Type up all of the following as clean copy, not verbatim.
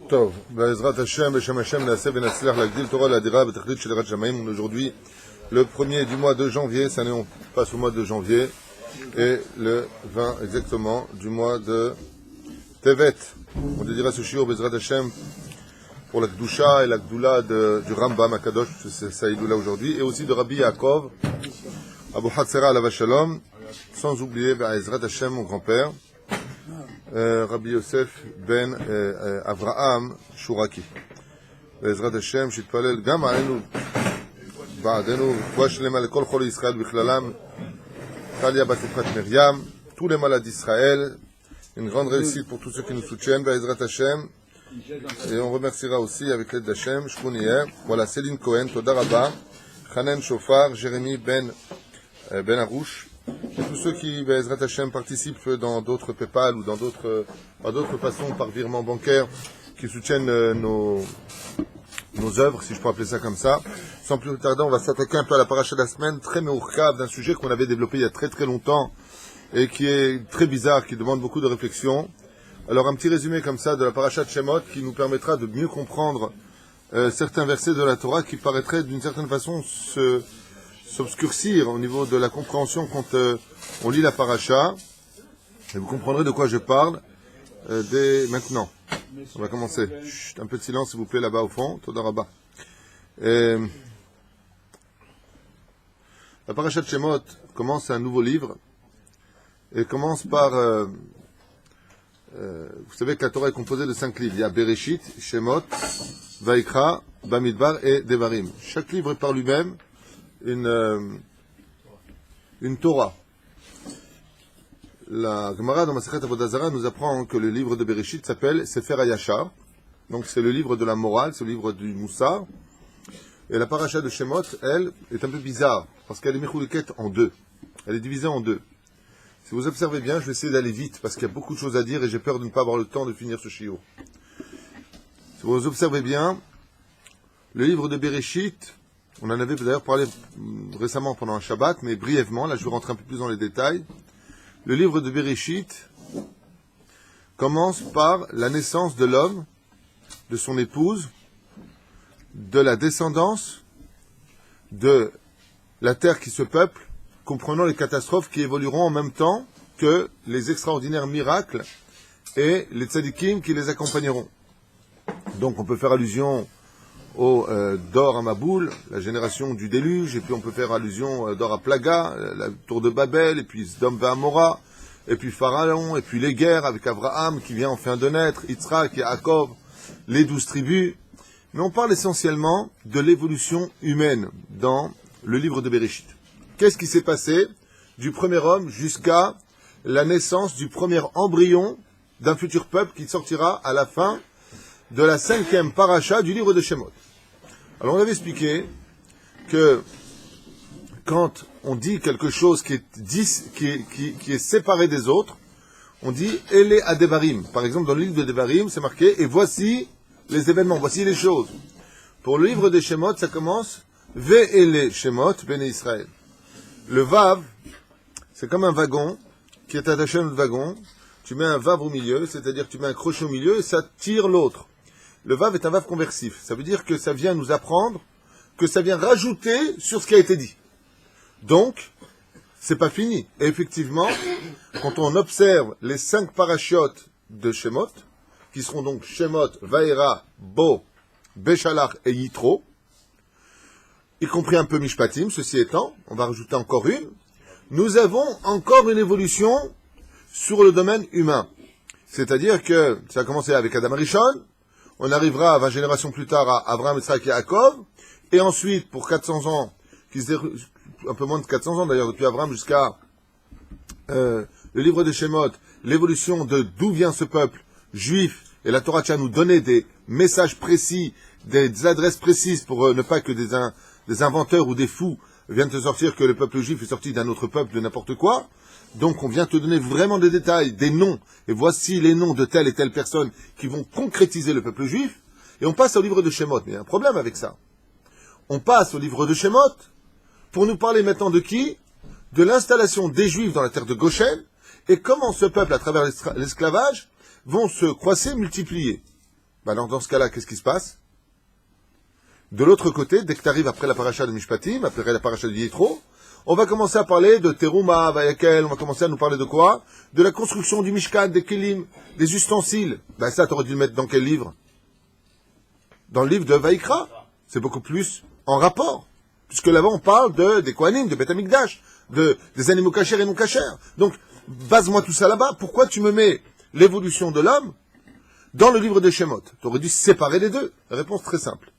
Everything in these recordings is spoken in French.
טוב, בעזרת השם, בשם השם, נעשה ונצליח להגדיל תורה לאדירה בתכלית של יראת שמיים. Aujourd'hui, le 1er du mois de janvier, cette année on passe au mois de janvier, et le 20 exactement du mois de Tevet. On dédiera ce shiur Bezrat Hashem pour la Kdusha et la Gdoula du Rambam Akadosh, c'est Saïdoula aujourd'hui, et aussi de Rabbi Yaakov, Abu Hatzera Alav Shalom, sans oublier Bezrat Hashem, mon grand-père, Rabbi Yosef ben Avraham Shuraki. Bezrat Hashem, שיתפלל גם עלינו בעדנו, רפואה שלמה לכל חולי ישראל בכללם, Talia בת יפחת מרים, tous les malades d'Israël, une grande réussite pour tous ceux qui nous soutiennent, Bezrat Hashem, et on remerciera aussi avec l'aide d'Hashem, Shkounier, voilà, Céline Cohen, Toda Rabba, Hanan Shofar, Jérémy Ben Arouche, et tous ceux qui, Bezrat Hashem, participent dans d'autres PayPal ou dans d'autres façons, par virement bancaire, qui soutiennent nos œuvres, si je peux appeler ça comme ça. Sans plus tarder, on va s'attaquer un peu à la paracha de la semaine, très meurkav, d'un sujet qu'on avait développé il y a très très longtemps, et qui est très bizarre, qui demande beaucoup de réflexion. Alors un petit résumé comme ça de la paracha de Shemot, qui nous permettra de mieux comprendre certains versets de la Torah qui paraîtraient d'une certaine façon s'obscurcir au niveau de la compréhension quand on lit la paracha. Et vous comprendrez de quoi je parle dès maintenant. On va commencer. Chut, un peu de silence s'il vous plaît là-bas au fond. Toda Rabba. La paracha de Shemot commence un nouveau livre et commence par... vous savez que la Torah est composée de 5 livres. Il y a Bereshit, Shemot, Vaikra, Bamidbar et Devarim. Chaque livre est par lui-même une Torah. La Gemara dans Masechet Avodah Zarah nous apprend que le livre de Bereshit s'appelle Sefer HaYashar. Donc c'est le livre de la morale, c'est le livre du Moussar. Et la paracha de Shemot, elle, est un peu bizarre, parce qu'elle est mechouliket en deux. Elle est divisée en deux. Si vous observez bien, je vais essayer d'aller vite, parce qu'il y a beaucoup de choses à dire et j'ai peur de ne pas avoir le temps de finir ce shiur. Si vous observez bien, le livre de Bereshit, on en avait d'ailleurs parlé récemment pendant un Shabbat, mais brièvement, là je vais rentrer un peu plus dans les détails. Le livre de Bereshit commence par la naissance de l'homme, de son épouse, de la descendance, de la terre qui se peuple, comprenant les catastrophes qui évolueront en même temps que les extraordinaires miracles et les tzadikim qui les accompagneront. Donc on peut faire allusion au Dor à Maboul, la génération du déluge, et puis on peut faire allusion Dor à Plaga, la tour de Babel, et puis Sdom Amora, et puis Pharaon, et puis les guerres avec Abraham qui vient enfin de naître, Yitzhak et Yaakov, les 12 tribus. Mais on parle essentiellement de l'évolution humaine dans le livre de Bereshit. Qu'est-ce qui s'est passé du premier homme jusqu'à la naissance du premier embryon d'un futur peuple qui sortira à la fin de la 5e paracha du livre de Shemot. Alors on avait expliqué que quand on dit quelque chose qui est séparé des autres, on dit « Ele à Devarim ». Par exemple, dans le livre de Devarim, c'est marqué « Et voici les événements, voici les choses ». Pour le livre de Shemot, ça commence « Ve'ele Shemot Bene Israël ». Le Vav, c'est comme un wagon qui est attaché à un autre wagon. Tu mets un Vav au milieu, c'est-à-dire que tu mets un crochet au milieu et ça tire l'autre. Le Vav est un Vav conversif. Ça veut dire que ça vient nous apprendre, que ça vient rajouter sur ce qui a été dit. Donc, c'est pas fini. Et effectivement, quand on observe les 5 parachiotes de Shemot, qui seront donc Shemot, Vaera, Bo, Béchalach et Yitro, y compris un peu Mishpatim, ceci étant, on va rajouter encore une, nous avons encore une évolution sur le domaine humain. C'est-à-dire que ça a commencé avec Adam Rishon, on arrivera à 20 générations plus tard à Abraham, Yitzhak et Yaakov, et ensuite, pour 400 ans, un peu moins de 400 ans d'ailleurs, depuis Abraham jusqu'à le livre de Shemot, l'évolution de d'où vient ce peuple juif, et la Torah tient à nous donner des messages précis, des adresses précises pour ne pas que des inventeurs ou des fous viennent te sortir que le peuple juif est sorti d'un autre peuple, de n'importe quoi. Donc on vient te donner vraiment des détails, des noms, et voici les noms de telle et telle personne qui vont concrétiser le peuple juif, et on passe au livre de Shemot. Mais il y a un problème avec ça. On passe au livre de Shemot pour nous parler maintenant de qui? De l'installation des Juifs dans la terre de Goshen, et comment ce peuple, à travers l'esclavage, vont se croiser, multiplier. Ben alors dans ce cas-là, qu'est-ce qui se passe? De l'autre côté, dès que tu arrives après la paracha de Mishpatim, après la paracha de Yitro, on va commencer à parler de Teruma, Vayakel, on va commencer à nous parler de quoi? De la construction du Mishkan, des Kelim, des ustensiles. Ben ça, t'aurais dû le mettre dans quel livre? Dans le livre de Vaïkra. C'est beaucoup plus en rapport. Puisque là-bas, on parle des Kohanim, de Beth Amikdash, des animaux cachers et non cachers. Donc, base-moi tout ça là-bas. Pourquoi tu me mets l'évolution de l'homme dans le livre de Shemot? Tu aurais dû séparer les deux. Réponse très simple.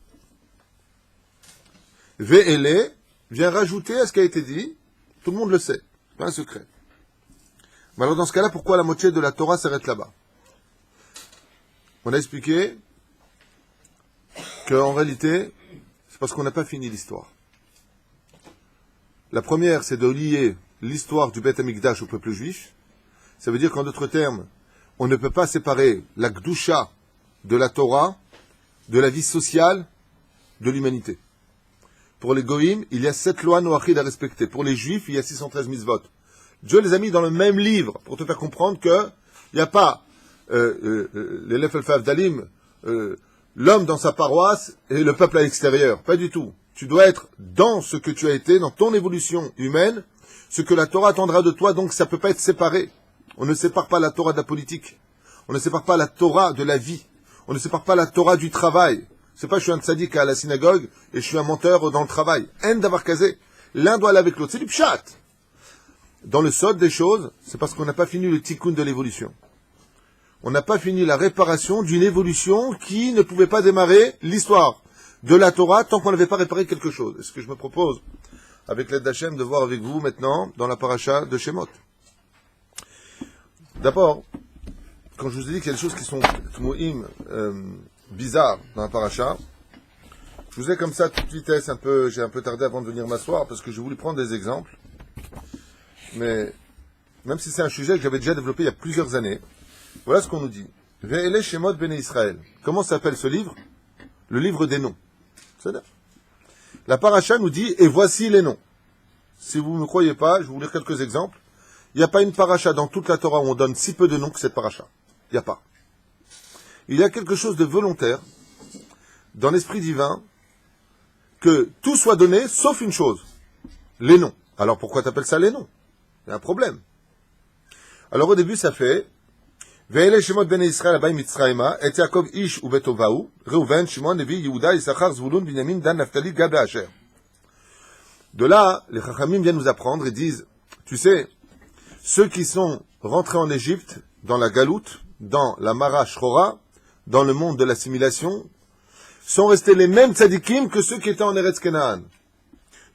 Ve'ele vient rajouter à ce qui a été dit. Tout le monde le sait. C'est pas un secret. Mais alors, dans ce cas-là, pourquoi la moitié de la Torah s'arrête là-bas? On a expliqué qu'en réalité, c'est parce qu'on n'a pas fini l'histoire. La première, c'est de lier l'histoire du Beth Amikdash au peuple juif. Ça veut dire qu'en d'autres termes, on ne peut pas séparer la Gdusha de la Torah, de la vie sociale, de l'humanité. Pour les Goïm, il y a 7 lois noachid à respecter. Pour les Juifs, il y a 613 mitzvot. Dieu les a mis dans le même livre pour te faire comprendre que il n'y a pas les Lefel Dalim, l'homme dans sa paroisse et le peuple à l'extérieur. Pas du tout. Tu dois être dans ce que tu as été, dans ton évolution humaine, ce que la Torah attendra de toi, donc ça ne peut pas être séparé. On ne sépare pas la Torah de la politique. On ne sépare pas la Torah de la vie. On ne sépare pas la Torah du travail. C'est pas je suis un tzaddik à la synagogue et je suis un menteur dans le travail. En d'avoir casé. L'un doit aller avec l'autre. C'est du pshat. Dans le sod des choses, c'est parce qu'on n'a pas fini le tikkun de l'évolution. On n'a pas fini la réparation d'une évolution qui ne pouvait pas démarrer l'histoire de la Torah tant qu'on n'avait pas réparé quelque chose. Et ce que je me propose, avec l'aide d'Hachem, de voir avec vous maintenant dans la paracha de Shemot. D'abord, quand je vous ai dit qu'il y a des choses qui sont bizarres dans la paracha, je vous ai comme ça à toute vitesse j'ai un peu tardé avant de venir m'asseoir parce que j'ai voulu prendre des exemples. Mais même si c'est un sujet que j'avais déjà développé il y a plusieurs années, voilà ce qu'on nous dit. Ve'ele Shemot Bene Israël. Comment s'appelle ce livre? Le livre des noms. C'est-à-dire, la paracha nous dit, et voici les noms. Si vous ne me croyez pas, je vais vous lire quelques exemples. Il n'y a pas une paracha dans toute la Torah où on donne si peu de noms que cette paracha. Il n'y a pas. Il y a quelque chose de volontaire, dans l'esprit divin, que tout soit donné, sauf une chose. Les noms. Alors pourquoi t'appelles ça les noms? Il y a un problème. Alors au début, ça fait, Ve'ele Shemot Bene Israël Abai Mitzrayma, et Yaakov Ish ou Betovahu, Reuven, Shimon, Levi, Yehuda, Issachar, Zvulun, Binyamin, Dan, Naphtali, Gad et Asher. De là, les Chachamim viennent nous apprendre et disent, tu sais, ceux qui sont rentrés en Égypte, dans la Galoute, dans la Mara Shrora, dans le monde de l'assimilation, sont restés les mêmes tzadikim que ceux qui étaient en Eretz Kenaan.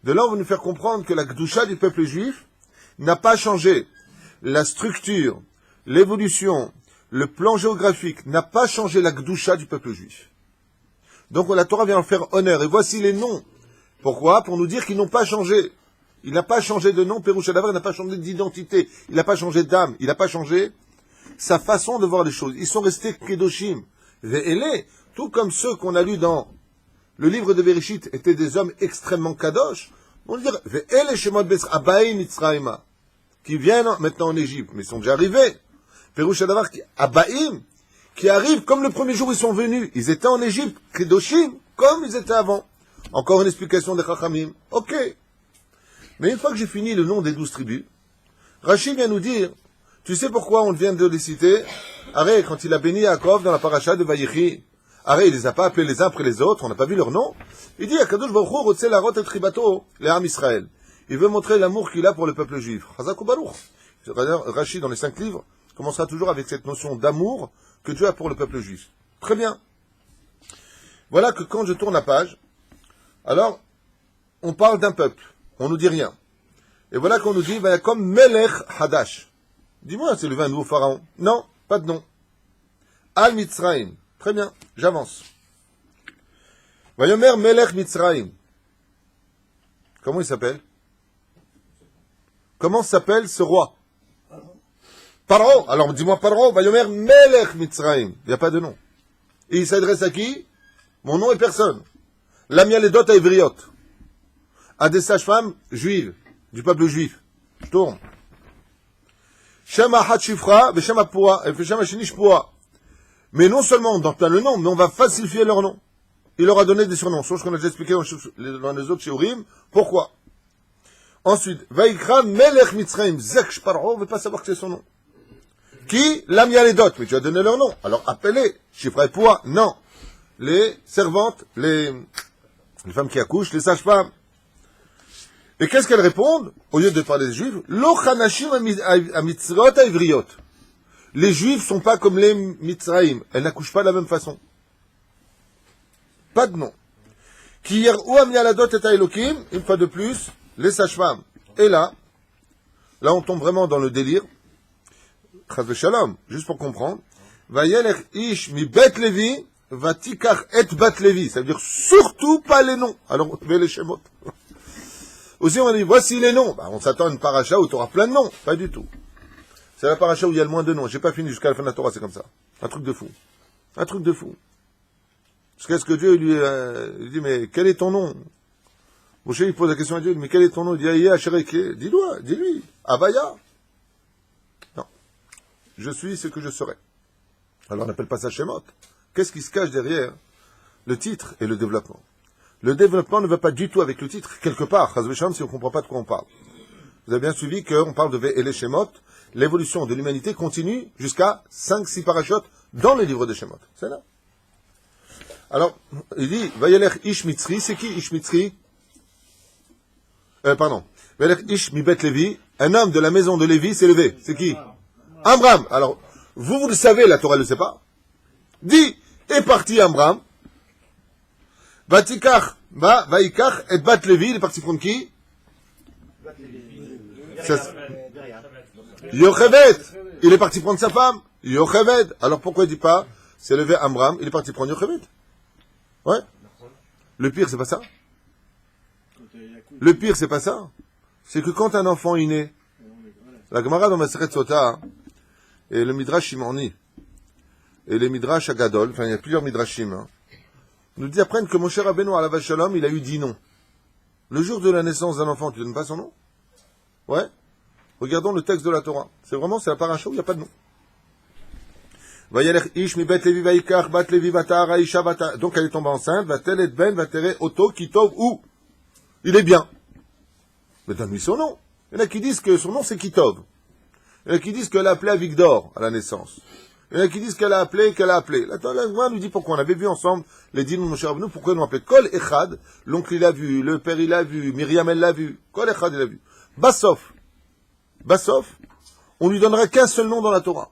De là, on va nous faire comprendre que la Gdusha du peuple juif n'a pas changé. La structure, l'évolution, le plan géographique n'a pas changé la Gdusha du peuple juif. Donc la Torah vient en faire honneur. Et voici les noms. Pourquoi? Pour nous dire qu'ils n'ont pas changé. Il n'a pas changé de nom, Pérouche Adavar n'a pas changé d'identité. Il n'a pas changé d'âme. Il n'a pas changé sa façon de voir les choses. Ils sont restés Kedoshim. Ve'ele, tout comme ceux qu'on a lus dans le livre de Bereshit étaient des hommes extrêmement kadosh. On va dire, Ve'ele Shemot Abai Mitzrayma, qui viennent maintenant en Égypte, mais ils sont déjà arrivés. Pérouche Adavar, Abaïm, qui arrivent comme le premier jour ils sont venus. Ils étaient en Égypte, Kedoshim, comme ils étaient avant. Encore une explication des Chachamim. Ok. Mais une fois que j'ai fini le nom des 12 tribus, Rachid vient nous dire, tu sais pourquoi on vient de les citer? Arrête, quand il a béni Yaakov dans la paracha de Vayichi, arrête, il les a pas appelés les uns après les autres, on n'a pas vu leur nom. Il dit, Akadosh Baruch Hu rotze larot et tribato, les Am Israël. Il veut montrer l'amour qu'il a pour le peuple juif. Chazakou Baruch. Rachid, dans les 5 livres, commencera toujours avec cette notion d'amour que Dieu a pour le peuple juif. Très bien. Voilà que quand je tourne la page, alors, on parle d'un peuple. On nous dit rien. Et voilà qu'on nous dit, comme Melech Hadash. Dis-moi, c'est le nouveau pharaon. Non, pas de nom. Al Mitzrayim. Très bien, j'avance. Vayomer Melech Mitzrayim. Comment il s'appelle? Comment s'appelle ce roi? Paro. Alors, dis-moi Paro. Vayomer Melech Mitzrayim. Il n'y a pas de nom. Et il s'adresse à qui? Mon nom est personne. L'amialédot à Évriot. À des sages-femmes juives, du peuple juif. Je tourne. Shema Hachifra, Veshema Pua, et Veshema Shinish Pua. Mais non seulement on donne pas le nom, mais on va falsifier leur nom. Il leur a donné des surnoms, chose qu'on a déjà expliqué dans les autres shiurim. Pourquoi? Ensuite, Vaikra Melech Mitzrayim Zek Paro, on ne veut pas savoir que c'est son nom. Qui? L'amialedot, mais tu as donné leur nom. Alors appelez, chiffre et poids, non. Les servantes, les femmes qui accouchent, les sages-femmes. Et qu'est-ce qu'elles répondent? Au lieu de parler des juifs, Lo Chanashim Amitzrot Aivriot. Les juifs sont pas comme les Mitzraïm. Elles n'accouchent pas de la même façon. Pas de nom. Qui hier ou amialadot et Elohim, une fois de plus, les sages-femmes. Et là on tombe vraiment dans le délire. Chas v'shalom, juste pour comprendre. Vayelech ish mi bet Levi, vatikach et bat Levi. Ça veut dire surtout pas les noms. Alors, on met les shemot. Aussi, on a dit, voici les noms. On s'attend à une paracha où tu auras plein de noms. Pas du tout. C'est la paracha où il y a le moins de noms. J'ai pas fini jusqu'à la fin de la Torah, c'est comme ça. Un truc de fou. Un truc de fou. Jusqu'à ce que Dieu lui dit, mais quel est ton nom? Moshe, il pose la question à Dieu, mais quel est ton nom? Il dit, Aïe, Ashereke. Dis-lui. Avaya. Non. Je suis ce que je serai. Alors on n'appelle pas ça Shemot. Qu'est-ce qui se cache derrière le titre et le développement? Le développement ne va pas du tout avec le titre, quelque part, Chas v'shalom, si on ne comprend pas de quoi on parle. Vous avez bien suivi qu'on parle de Ve'ele Shemot, l'évolution de l'humanité continue jusqu'à 5-6 parachutes dans le livre de Shemot. C'est là. Alors, il dit, Vayelech Ish Mitzri, c'est qui Ish Mitzri? Vayelech Ish Mibet Levi, un homme de la maison de Lévi s'est levé. C'est qui? Amram. Alors, vous le savez, la Torah ne le sait pas. Dit, est parti Amram. Vatikach et Bat Levi, il est parti prendre qui? Yocheved. Il est parti prendre sa femme. Yocheved. Alors pourquoi il dit pas, c'est levé Amram, il est parti prendre Yocheved? Ouais. Le pire, c'est pas ça. Le pire, c'est pas ça. C'est que quand un enfant est né, la Gemara dans Masechet Sota, et le Midrash Shimoni, et les Midrash Agadol, enfin il y a plusieurs Midrashim, nous dit apprennent que Moshe Rabbeinu alav shalom, il a eu 10 noms. Le jour de la naissance d'un enfant, tu donnes pas son nom? Ouais. Regardons le texte de la Torah. C'est la paracha où il n'y a pas de nom. Vayelech ish mi bet levi vaikach bat levi vatara isha vatara. Donc elle est tombée enceinte, vatel et ben vatere oto kitov ou. Il est bien. Mais donne-lui son nom. Il y en a qui disent que son nom c'est Kitov. Il y en a qui disent qu'elle a appelé à Vigdor à la naissance. Il y en a qui disent qu'elle a appelé. La Torah nous dit pourquoi. On avait vu ensemble les dînes de Moshe Rabbeinu, pourquoi ils l'ont appelé Kol Echad. L'oncle il a vu, le père il a vu, Myriam elle l'a vu. Kol Echad il a vu. Bassof, on lui donnera qu'un seul nom dans la Torah.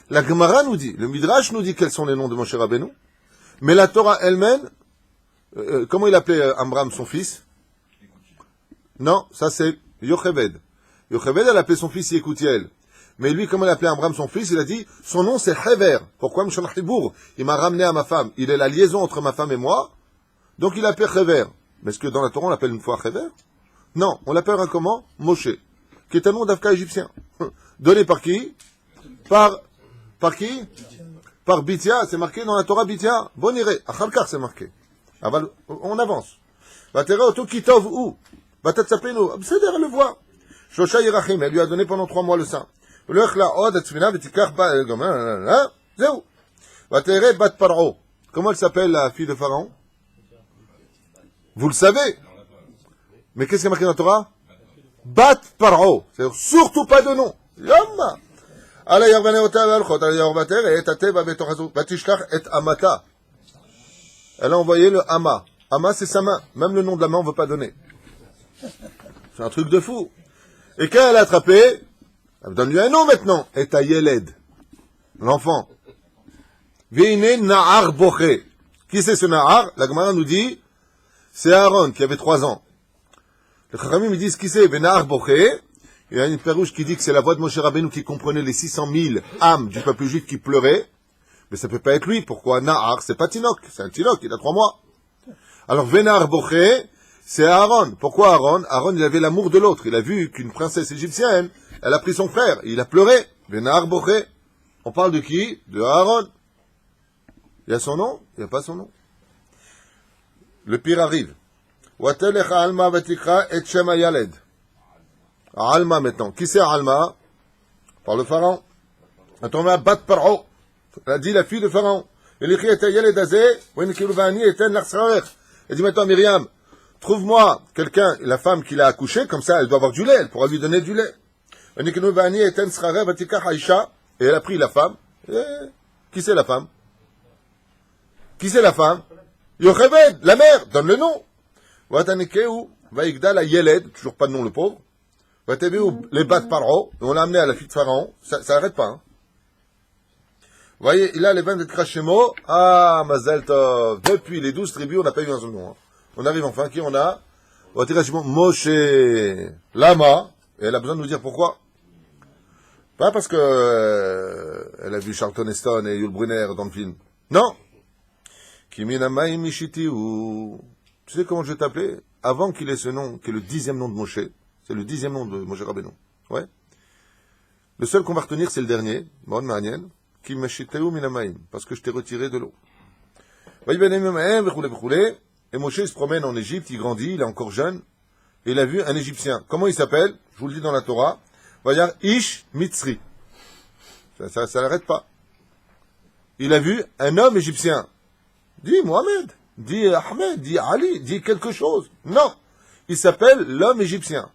La Gemara nous dit, le Midrash nous dit quels sont les noms de Moshe Rabbeinu, mais la Torah elle-même, comment il appelait Amram son fils? Non, ça c'est Yocheved. Yocheved, elle appelait son fils Yekutiel. Mais lui, comment il appelait Amram son fils, il a dit, son nom c'est Hever. Pourquoi? Il m'a ramené à ma femme. Il est la liaison entre ma femme et moi. Donc il appelle Hever. Mais est-ce que dans la Torah on l'appelle une fois Hever? Non, on l'appelle comment? Moshe. Qui est un nom d'Afka égyptien. Donné par qui? Par qui? Par Bithia, c'est marqué dans la Torah Bithia. Bon iré, Achalkar c'est marqué. On avance. Vatere oto kitov ou. Vatatsapenu. C'est derrière le voix. Shosha Yerachim, elle lui a donné pendant 3 mois le sein. Comment elle s'appelle la fille de Pharaon? Vous le savez. Mais qu'est-ce qui est marqué dans la Torah? Bat Paro. C'est-à-dire surtout pas de nom. Yom. Elle a envoyé le Hama. Hama, c'est sa main. Même le nom de la main, on ne veut pas donner. C'est un truc de fou. Et quand elle a attrapé, elle donne-lui un nom maintenant. Et à Yeled. L'enfant. Veine Nahar Boché. Qui c'est ce Nahar? La Gemara nous dit, c'est Aaron qui avait 3 ans. Les Chachamim me disent qui c'est? Nahar Boché. Il y a une perouche qui dit que c'est la voix de Moshe Rabbeinu qui comprenait les 600 000 âmes du peuple juif qui pleuraient. Mais ça peut pas être lui. Pourquoi? Nahar, c'est pas Tinok. C'est un Tinok, il a 3 mois. Alors, Venar Boché, c'est Aaron. Pourquoi Aaron? Aaron, il avait l'amour de l'autre. Il a vu qu'une princesse égyptienne, elle a pris son frère. Il a pleuré. Venar Boché. On parle de qui? De Aaron. Il y a son nom? Il n'y a pas son nom. Le pire arrive. Watelecha alma vatikra et shema yaled. Alma maintenant. Qui c'est Alma? Par le pharaon. Attends, on va battre Paro. Elle a dit la fille de Pharaon. Elle dit maintenant Myriam, trouve-moi quelqu'un, la femme qui l'a accouché, comme ça elle doit avoir du lait, elle pourra lui donner du lait. Et elle a pris la femme. Et qui c'est la femme? Qui c'est la femme? Yocheved, la mère, donne le nom. Vaïgda la Yeled, toujours pas de nom le pauvre. Les bat Paro, on l'a amené à la fille de Pharaon, ça n'arrête pas. Hein. Vous voyez, il a les 20 Krashemo, ah, Mazel Tov. Depuis les 12 tribus, on n'a pas eu un seul nom. Hein. On arrive enfin, qui on a? Moshe, Lama, et elle a besoin de nous dire pourquoi. Pas parce que elle a vu Charlton Heston et Yul Brynner dans le film. Non. Kiminamaim Mishiti ou... Tu sais comment je vais t'appeler? Avant qu'il ait ce nom, qui est le 10e nom de Moshe, c'est le 10e nom de Moshe Rabbeinu. Ouais. Le seul qu'on va retenir, c'est le dernier, Mon Manienne, qui Mishiteu Minamaim, parce que je t'ai retiré de l'eau. Et Moshe il se promène en Égypte, il grandit, il est encore jeune, et il a vu un Égyptien. Comment il s'appelle? Je vous le dis dans la Torah. Voyez, Ish Mitzri. Ça n'arrête pas. Il a vu un homme égyptien. Dis Mohamed, dis Ahmed, dis Ali, dis quelque chose. Non. Il s'appelle l'homme égyptien.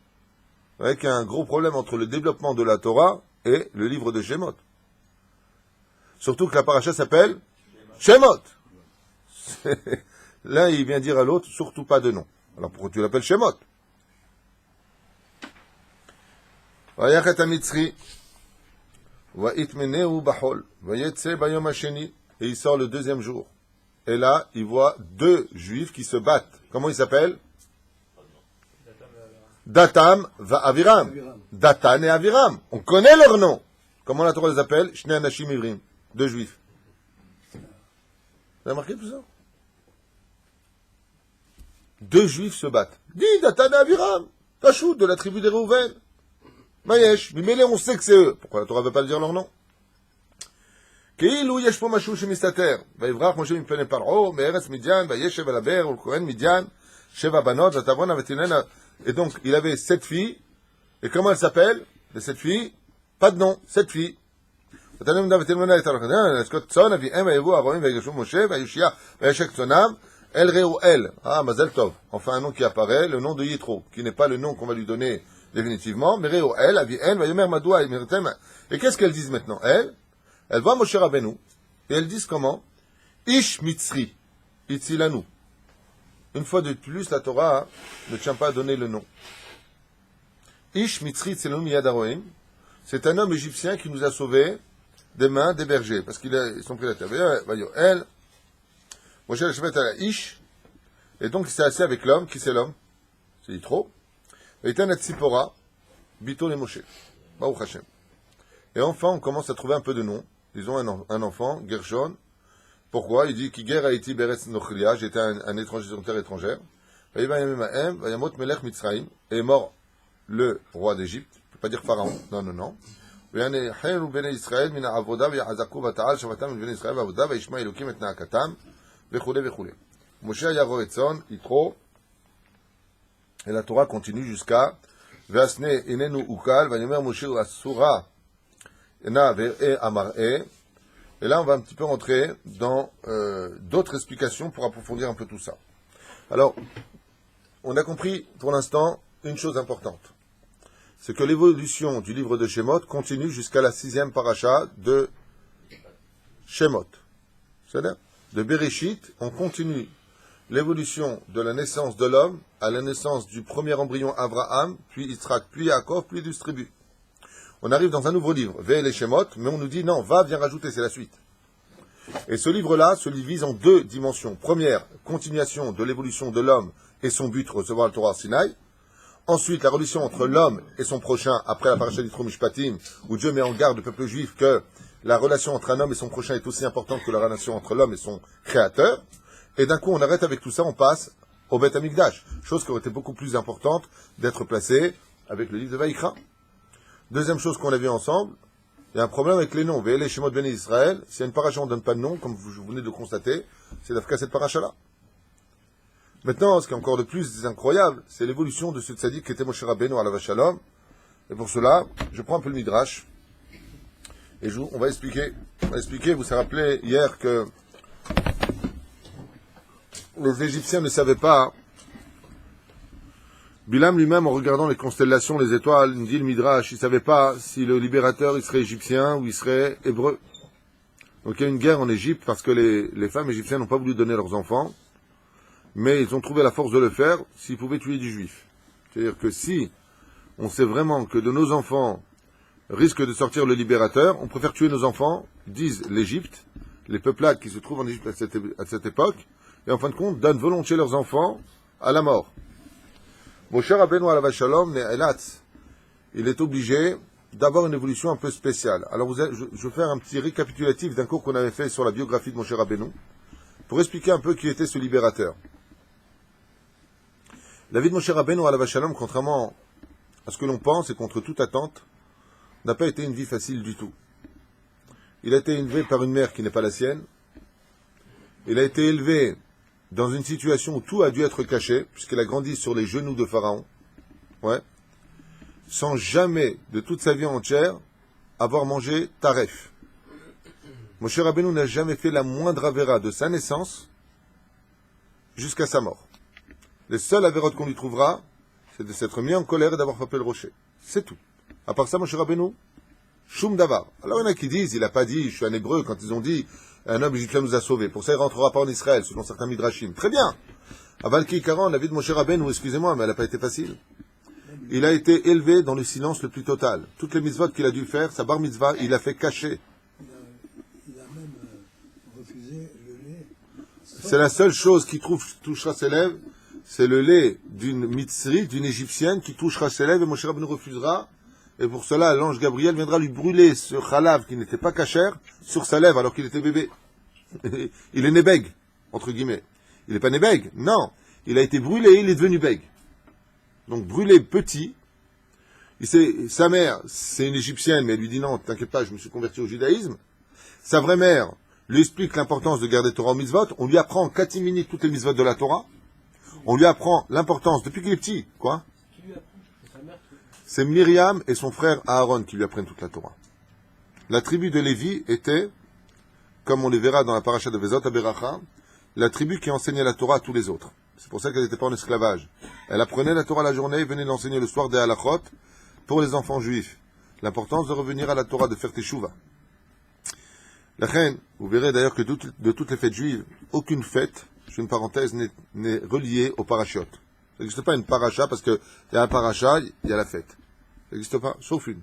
Avec un gros problème entre le développement de la Torah et le livre de Shemot. Surtout que la paracha s'appelle Shemot. L'un, il vient dire à l'autre, surtout pas de nom. Alors pourquoi tu l'appelles Shemot? Et il sort le deuxième jour. Et là, il voit deux juifs qui se battent. Comment ils s'appellent? Datam va Aviram. Datan et Aviram. On connaît leur nom. Comment la Torah les appelle? Shnei Anashim Ivrim. Deux juifs. Vous avez remarqué tout ça? Deux juifs se battent. Dis Datan et Aviram. Tachout de la tribu des Réhouven. Mayesh, Mimélé, on sait que c'est eux. Pourquoi la Torah ne veut pas dire leur nom? Keilou yesh po mashou shemistater. Vayivrach Moshe mipnei Paro, me'eretz Midian, vayeshev al haber, ulkohen Midian, sheva banot, vatavron avetinena. Et donc, il avait 7 filles. Et comment elles s'appellent, les 7 filles? Pas de nom, 7 filles. Vatanem davetinena et arachadin, eskot tzon, aviem, vayevu, aroim, vayeshu Moshe, vayushia, vayeshek tzonam, El Reuel. Ah, Mazel Tov. Enfin, un nom qui apparaît, le nom de Yitro, qui n'est pas le nom qu'on va lui donner définitivement, mais Reuel, Avien, Vayomer Madoua, et qu'est-ce qu'elles disent maintenant? Elles voient Moshe Rabbeinu, et elles disent comment? Ish Mitzri, Itzilanu. Une fois de plus, la Torah ne tient pas à donner le nom. Ish Mitzri Itzilanu Miyad Haroim, c'est un homme égyptien qui nous a sauvés des mains des bergers, parce qu'ils sont pris la terre. Vayoel, Moshe Hashemet à la Ish, et donc il s'est assis avec l'homme. Qui c'est l'homme? C'est Yitro. Et Eitan et Tzipora, Bito les Moshe. Baruch Hashem. Et enfin, on commence à trouver un peu de noms. Ils ont un enfant, Gershon. Pourquoi? Il dit Kiger Haïti Beretz Nochlia, j'étais un étranger sur une terre étrangère. Et Vayamot Melech Mitzraïm, et est mort le roi d'Égypte. Je ne peux pas dire Pharaon. Non, non, non. Vayamot Bene Israël, Mina Avoda, Vayahazaku Vata'al, Shavatam, Bene Israël, Avoda, Vayishma Elokim et Naakatam, Vechule, Vechule. Moshe Yaro Etzon, Yitro. Et la Torah continue jusqu'à Veasne Enenu Ukal, Vayomer Moshe Asura, Ena Ver'e Amar'e. Et là, on va un petit peu rentrer dans d'autres explications pour approfondir un peu tout ça. Alors, on a compris pour l'instant une chose importante. C'est que l'évolution du livre de Shemot continue jusqu'à la 6e paracha de Shemot. C'est-à-dire, de Bereshit, on continue l'évolution de la naissance de l'homme à la naissance du premier embryon Abraham, puis Yitzhak, puis Yaakov, puis du tribu. On arrive dans un nouveau livre, Ve'el et Shemot, mais on nous dit non, viens rajouter, c'est la suite. Et ce livre-là se divise en deux dimensions. Première, continuation de l'évolution de l'homme et son but, recevoir le Torah Sinaï. Ensuite, la relation entre l'homme et son prochain, après la paracha d'Yitro Mishpatim, où Dieu met en garde le peuple juif que la relation entre un homme et son prochain est aussi importante que la relation entre l'homme et son créateur. Et d'un coup, on arrête avec tout ça, on passe au Beth Amikdash. Chose qui aurait été beaucoup plus importante d'être placée avec le livre de Vaïkra. Deuxième chose qu'on a vu ensemble, il y a un problème avec les noms. Ve'el et Shemot Bnei Israël, si une paracha on ne donne pas de nom, comme vous venez de le constater, c'est d'Afka cette paracha-là. Maintenant, ce qui est encore de plus incroyable, c'est l'évolution de ce tzaddik qui était Moshe Rabbeinu alav shalom. Et pour cela, je prends un peu le Midrash, Et on va expliquer. Vous vous rappelez hier que les Égyptiens ne savaient pas. Bilam lui-même, en regardant les constellations, les étoiles, il dit le Midrash, il ne savait pas si le libérateur il serait égyptien ou il serait hébreu. Donc il y a une guerre en Égypte parce que les femmes égyptiennes n'ont pas voulu donner leurs enfants, mais ils ont trouvé la force de le faire s'ils pouvaient tuer des juifs. C'est-à-dire que si on sait vraiment que de nos enfants risque de sortir le libérateur, on préfère tuer nos enfants, disent l'Égypte, les peuplades qui se trouvent en Égypte à cette époque, et en fin de compte, donnent volontiers leurs enfants à la mort. Moshe Rabbeinu alav shalom ne'elatz, il est obligé d'avoir une évolution un peu spéciale. Alors je vais faire un petit récapitulatif d'un cours qu'on avait fait sur la biographie de Moshe Rabbeinu, pour expliquer un peu qui était ce libérateur. La vie de Moshe Rabbeinu alav shalom, contrairement à ce que l'on pense et contre toute attente, n'a pas été une vie facile du tout. Il a été élevé par une mère qui n'est pas la sienne. Il a été élevé dans une situation où tout a dû être caché, puisqu'il a grandi sur les genoux de Pharaon, sans jamais, de toute sa vie entière, avoir mangé taref. Moshe Rabbeinu n'a jamais fait la moindre avéra de sa naissance jusqu'à sa mort. Les seules avérotes qu'on lui trouvera, c'est de s'être mis en colère et d'avoir frappé le rocher. C'est tout. À part ça, Moshe Rabbeinu, Shum Davar. Alors il y en a qui disent, il n'a pas dit, je suis un hébreu, quand ils ont dit, un homme égyptien nous a sauvés. Pour ça, il ne rentrera pas en Israël, selon certains midrashim. Très bien. Aval Kikaran, la vie de Moshe Rabbeinu, excusez-moi, mais elle n'a pas été facile. Il a été élevé dans le silence le plus total. Toutes les mitzvot qu'il a dû faire, sa bar mitzvah, il a fait cacher. Il a même refusé le lait. C'est la seule chose qui touchera ses lèvres, c'est le lait d'une mitzri, d'une égyptienne, qui touchera ses lèvres, et Moshe Rabbeinu refusera. Et pour cela, l'ange Gabriel viendra lui brûler ce khalav qui n'était pas cachère sur sa lèvre alors qu'il était bébé. Il est né bègue, entre guillemets. Il n'est pas né bègue, non. Il a été brûlé, il est devenu bègue. Donc brûlé petit. Sa mère, c'est une égyptienne, mais elle lui dit non, t'inquiète pas, je me suis converti au judaïsme. Sa vraie mère lui explique l'importance de garder Torah au mitzvot. On lui apprend en catimini toutes les mitzvot de la Torah. On lui apprend l'importance, depuis qu'il est petit, quoi. C'est Myriam et son frère Aaron qui lui apprennent toute la Torah. La tribu de Lévi était, comme on les verra dans la paracha de Vezot Aberacha, la tribu qui enseignait la Torah à tous les autres. C'est pour ça qu'elle n'était pas en esclavage. Elle apprenait la Torah la journée et venait l'enseigner le soir des halachot pour les enfants juifs. L'importance de revenir à la Torah, de faire teshuva. La reine, vous verrez d'ailleurs que de toutes les fêtes juives, aucune fête, je fais une parenthèse, n'est reliée au parachiotes. Ça n'existe pas une paracha parce qu'il y a un paracha, il y a la fête. Ça n'existe pas, sauf une.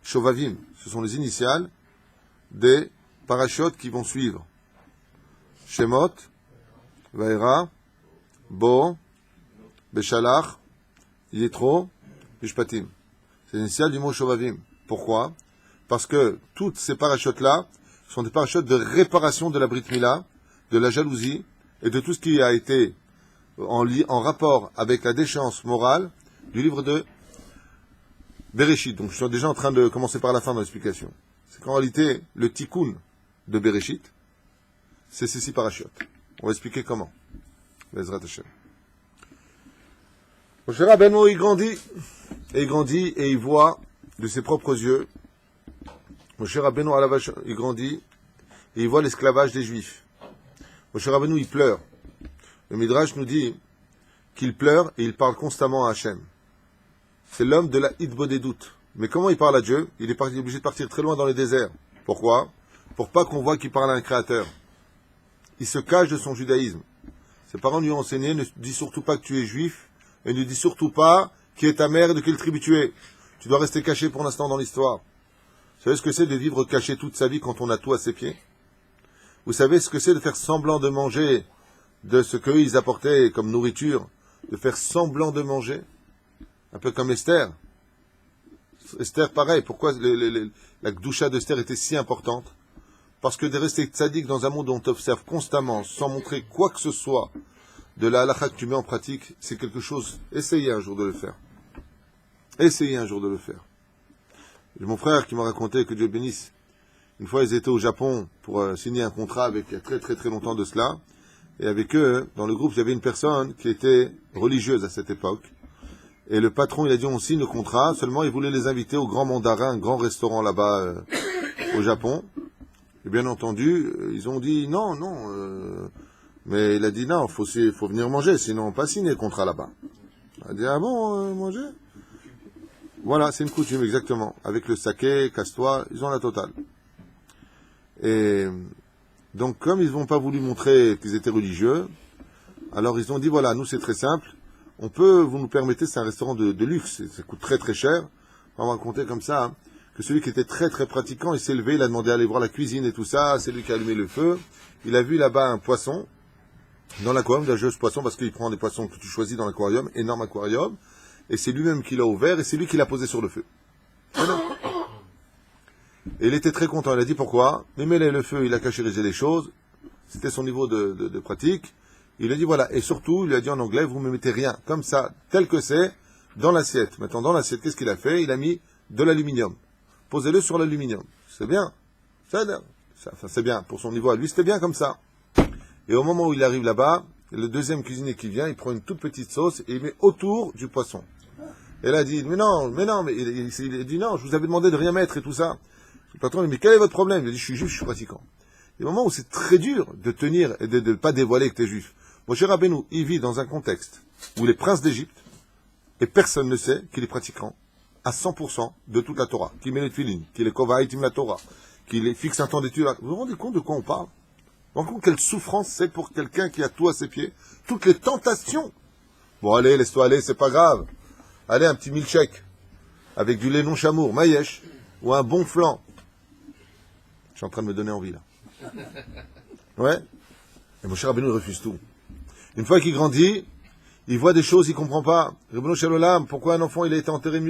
Shovavim, ce sont les initiales des parachiotes qui vont suivre. Shemot, Vaera, Bo, Beshalach, Yitro, Mishpatim. C'est l'initiale du mot Shovavim. Pourquoi? Parce que toutes ces parachutes-là sont des parachutes de réparation de la Brit Mila, de la jalousie et de tout ce qui a été en rapport avec la déchéance morale du livre de Bereshit. Donc je suis déjà en train de commencer par la fin de l'explication. C'est qu'en réalité, le tikkun de Bereshit, c'est ces 6 parachutes. On va expliquer comment. Bezrat Hashem. Moshe Rabbeinu, il grandit et il voit de ses propres yeux. Moshe Rabbeinu, il grandit et il voit l'esclavage des Juifs. Moshe Rabbeinu, il pleure. Le Midrash nous dit qu'il pleure et il parle constamment à Hachem. C'est l'homme de la Hitbodedut. Mais comment il parle à Dieu? Il est obligé de partir très loin dans les déserts. Pourquoi? Pour pas qu'on voit qu'il parle à un créateur. Il se cache de son judaïsme. Ses parents lui ont enseigné, ne dis surtout pas que tu es juif, et ne dis surtout pas qui est ta mère et de quelle tribu tu es. Tu dois rester caché pour l'instant dans l'histoire. Vous savez ce que c'est de vivre caché toute sa vie quand on a tout à ses pieds? Vous savez ce que c'est de faire semblant de manger de ce qu'eux ils apportaient comme nourriture, de faire semblant de manger? Un peu comme Esther. Esther, pareil. Pourquoi la Gdoucha d'Esther était si importante? Parce que de rester tzaddik dans un monde où on t'observe constamment, sans montrer quoi que ce soit de la halakha que tu mets en pratique, c'est quelque chose. Essayez un jour de le faire. Essayez un jour de le faire. J'ai mon frère qui m'a raconté, que Dieu bénisse. Une fois, ils étaient au Japon pour signer un contrat avec il y a très très très longtemps de cela. Et avec eux, dans le groupe, il y avait une personne qui était religieuse à cette époque. Et le patron, il a dit, on signe le contrat. Seulement, il voulait les inviter au Grand Mandarin, un grand restaurant là-bas, au Japon. Et bien entendu, ils ont dit non, mais il a dit non, faut venir manger, sinon on pas signer le contrat là-bas. Il a dit ah bon, manger? Voilà, c'est une coutume exactement. Avec le saké, casse-toi, ils ont la totale. Et donc comme ils n'ont pas voulu montrer qu'ils étaient religieux, alors ils ont dit voilà, nous c'est très simple, vous nous permettez, c'est un restaurant de luxe, ça coûte très très cher. On va raconter comme ça, hein, que celui qui était très très pratiquant, il s'est levé, il a demandé à aller voir la cuisine et tout ça, c'est lui qui a allumé le feu. Il a vu là-bas un poisson, dans l'aquarium, il a joué ce poisson parce qu'il prend des poissons que tu choisis dans l'aquarium, énorme aquarium, et c'est lui-même qui l'a ouvert et c'est lui qui l'a posé sur le feu. Et il était très content, il a dit pourquoi? Mais mêlé le feu, il a cachérisé les choses, c'était son niveau de pratique. Il a dit voilà, et surtout, il a dit en anglais, vous ne me mettez rien, comme ça, tel que c'est, dans l'assiette. Maintenant, dans l'assiette, qu'est-ce qu'il a fait? Il a mis de l'aluminium. Posez-le sur l'aluminium. C'est bien. C'est bien. Pour son niveau à lui, c'était bien comme ça. Et au moment où il arrive là-bas, le deuxième cuisinier qui vient, il prend une toute petite sauce et il met autour du poisson. Et là, il dit, mais non, il dit non, je vous avais demandé de rien mettre et tout ça. Le patron lui dit, mais quel est votre problème? Il dit, je suis juif, je suis pratiquant. Il y a des moments où c'est très dur de tenir et de ne pas dévoiler que tu es juif. Moshe Rabbeinu, il vit dans un contexte où les princes d'Égypte, et personne ne sait qu'il est pratiquant à 100% de toute la Torah, qu'il met les tefilines, qu'il est kovaïtim la Torah, qu'il fixe un temps d'étude. Vous vous rendez compte de quoi on parle? Vous vous rendez compte quelle souffrance c'est pour quelqu'un qui a tout à ses pieds? Toutes les tentations. Bon, allez, laisse-toi aller, c'est pas grave. Allez, un petit milkshake, avec du lait non chamour, maïesh, ou un bon flan. Je suis en train de me donner envie, là. Ouais. Et Moshe Rabbeinu refuse tout. Une fois qu'il grandit, il voit des choses, il comprend pas. Ribbono shel olam, pourquoi un enfant il a été enterré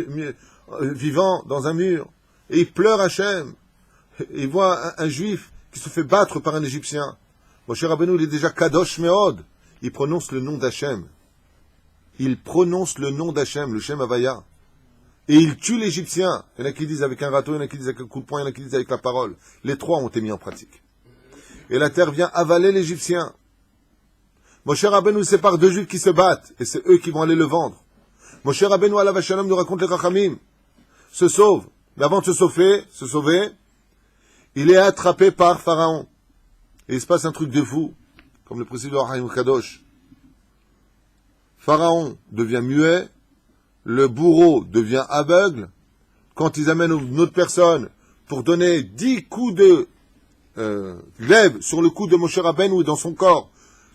vivant dans un mur? Et il pleure Hachem. Et il voit un juif qui se fait battre par un Égyptien. Moshe Rabbeinu, il est déjà Kadosh Meod. Il prononce le nom d'Hachem. Il prononce le nom d'Hachem, le Shem Havaya. Et il tue l'Égyptien. Il y en a qui disent avec un râteau, il y en a qui disent avec un coup de poing, il y en a qui disent avec la parole. Les trois ont été mis en pratique. Et la terre vient avaler l'Égyptien. Moshe Rabbeinu sépare deux juifs qui se battent, et c'est eux qui vont aller le vendre. Moshe Rabbeinu alav hashalom nous raconte les Rachamim, se sauve, mais avant de se sauver, il est attrapé par Pharaon. Et il se passe un truc de fou, comme le précise le Haïm Kadosh. Pharaon devient muet, le bourreau devient aveugle. Quand ils amènent une autre personne pour donner 10 coups de glaive sur le cou de Moshe Rabbeinu dans son corps,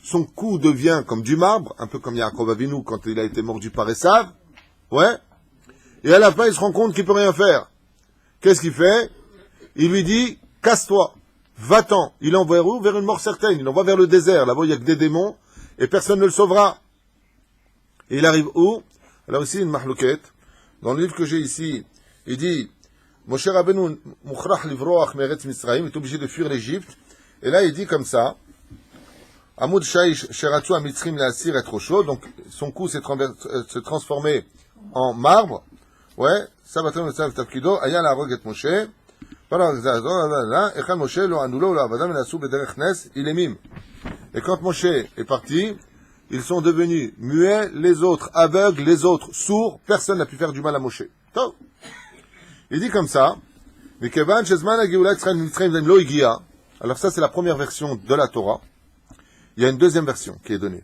son cou devient comme du marbre, un peu comme Yaakov Avinu quand il a été mordu par Esav. Ouais. Et à la fin, il se rend compte qu'il peut rien faire. Qu'est-ce qu'il fait? Il lui dit, casse-toi, va-t'en. Il envoie où? Vers une mort certaine. Il envoie vers le désert. Là-bas, il n'y a que des démons et personne ne le sauvera. Et il arrive où? Alors ici, une mahlouquette. Dans le livre que j'ai ici, il dit, Moshe Rabbeinu mukhrach livroach meretz Misraïm, est obligé de fuir l'Égypte. Et là, il dit comme ça, Amud Shaish Sheratsu Amitzrim Leasir et chaud, donc son cou s'est transformé en marbre. Ouais, Sabaton Metzav Tafkido, Aya la Roget Moshe, Echad Moshe lo anulo lo avadam elasu bederech nes ilemim. Et quand Moshe est parti, ils sont devenus muets, les autres aveugles, les autres sourds, personne n'a pu faire du mal à Moshe. Top. Il dit comme ça, Mikevan Shezman Ageulat Tzran Mitzrayim Lo Igia. Alors ça c'est la première version de la Torah. Il y a une deuxième version qui est donnée.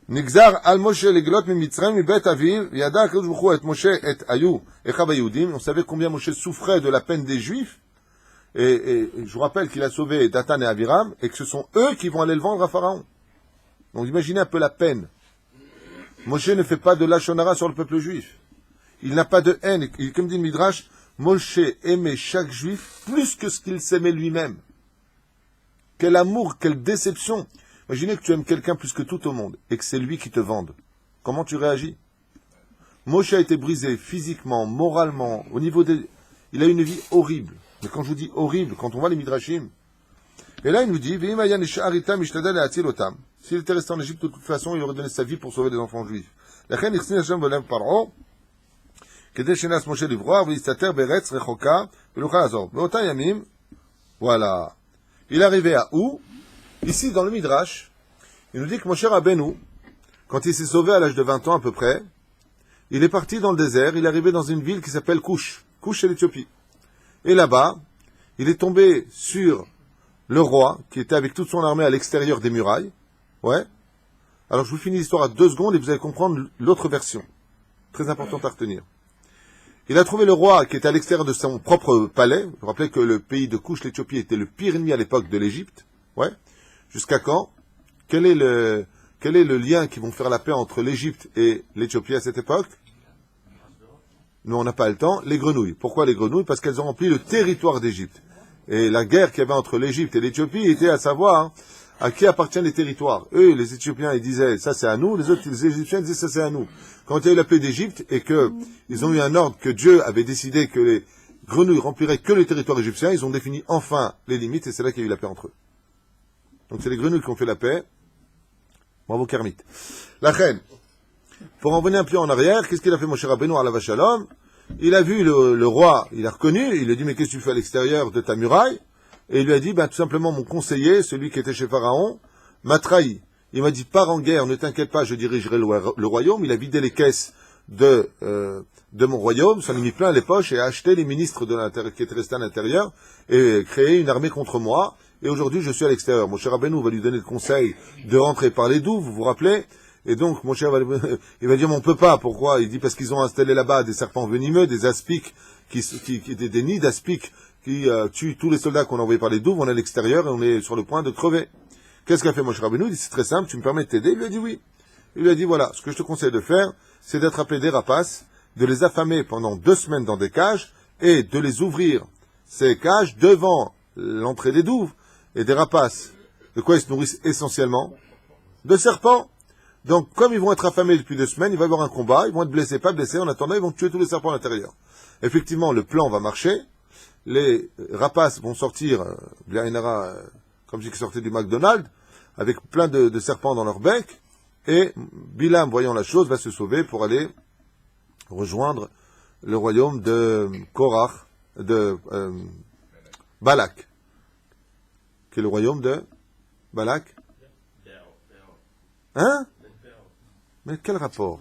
Nigzar al Moshe leglot mi Mitzrayim mi bet aviv yada HaKadosh Baruch Hu et Moshe et Ayu echav haYehudim. On savait combien Moshe souffrait de la peine des Juifs. Et je vous rappelle qu'il a sauvé Dathan et Abiram et que ce sont eux qui vont aller le vendre à Pharaon. Donc imaginez un peu la peine. Moshe ne fait pas de lashon hara sur le peuple juif. Il n'a pas de haine. Comme dit le Midrash, Moshe aimait chaque juif plus que ce qu'il s'aimait lui-même. Quel amour, quelle déception. Imaginez que tu aimes quelqu'un plus que tout au monde et que c'est lui qui te vende. Comment tu réagis? Moshe a été brisé physiquement, moralement, au niveau des... Il a une vie horrible. Mais quand je vous dis horrible, quand on voit les Midrashim, et là il nous dit, s'il était resté en Égypte de toute façon, il aurait donné sa vie pour sauver les enfants juifs. Voilà. Il est arrivé à où? Ici, dans le Midrash, il nous dit que Moshe Rabbeinu, quand il s'est sauvé à l'âge de 20 ans à peu près, il est parti dans le désert, il est arrivé dans une ville qui s'appelle Kush. Kush, c'est l'Éthiopie. Et là-bas, il est tombé sur le roi, qui était avec toute son armée à l'extérieur des murailles. Ouais. Alors je vous finis l'histoire à 2 secondes et vous allez comprendre l'autre version. Très importante à retenir. Il a trouvé le roi qui était à l'extérieur de son propre palais. Vous vous rappelez que le pays de Couche, l'Éthiopie, était le pire ennemi à l'époque de l'Égypte. Ouais. Jusqu'à quand? Quel est le lien qui vont faire la paix entre l'Égypte et l'Éthiopie à cette époque? Nous, on n'a pas le temps. Les grenouilles. Pourquoi les grenouilles? Parce qu'elles ont rempli le territoire d'Égypte. Et la guerre qu'il y avait entre l'Égypte et l'Éthiopie était à savoir à qui appartiennent les territoires. Eux, les Éthiopiens, ils disaient ça c'est à nous. Les autres, les Égyptiens disaient ça c'est à nous. Quand il y a eu la paix d'Égypte et que ils ont eu un ordre que Dieu avait décidé que les grenouilles rempliraient que le territoire égyptien, ils ont défini enfin les limites et c'est là qu'il y a eu la paix entre eux. Donc c'est les grenouilles qui ont fait la paix. Bravo Kermit. La reine. Pour en revenir un peu en arrière, qu'est-ce qu'il a fait Moshe Rabbeinu à la Vachalom? Il a vu le roi, il a reconnu, il lui a dit mais qu'est-ce que tu fais à l'extérieur de ta muraille? Et il lui a dit, tout simplement mon conseiller, celui qui était chez Pharaon, m'a trahi. Il m'a dit, pars en guerre, ne t'inquiète pas, je dirigerai le royaume. Il a vidé les caisses de mon royaume, s'en est mis plein les poches et a acheté les ministres qui étaient restés à l'intérieur et créé une armée contre moi. Et aujourd'hui, je suis à l'extérieur. Mon cher Rabbeinu va lui donner le conseil de rentrer par les douves, vous vous rappelez? Et donc, mon cher, il va dire, mais on peut pas. Pourquoi? Il dit, parce qu'ils ont installé là-bas des serpents venimeux, des aspics, des nids d'aspics qui tuent tous les soldats qu'on a envoyés par les douves. On est à l'extérieur et on est sur le point de crever. Qu'est-ce qu'a fait Moshe Rabbeinu? Il dit, c'est très simple, tu me permets de t'aider? Il lui a dit oui. Il lui a dit, voilà, ce que je te conseille de faire, c'est d'attraper des rapaces, de les affamer pendant 2 semaines dans des cages, et de les ouvrir, ces cages, devant l'entrée des douves, et des rapaces. De quoi ils se nourrissent essentiellement? De serpents. Donc, comme ils vont être affamés depuis 2 semaines, il va y avoir un combat, ils vont être blessés, pas blessés, en attendant, ils vont tuer tous les serpents à l'intérieur. Effectivement, le plan va marcher, les rapaces vont sortir, comme si ils sortaient du McDonald's, avec plein de serpents dans leur bec, et Bilam, voyant la chose, va se sauver pour aller rejoindre le royaume de Korach, de Balak, qui est le royaume de Balak. Hein? Mais quel rapport?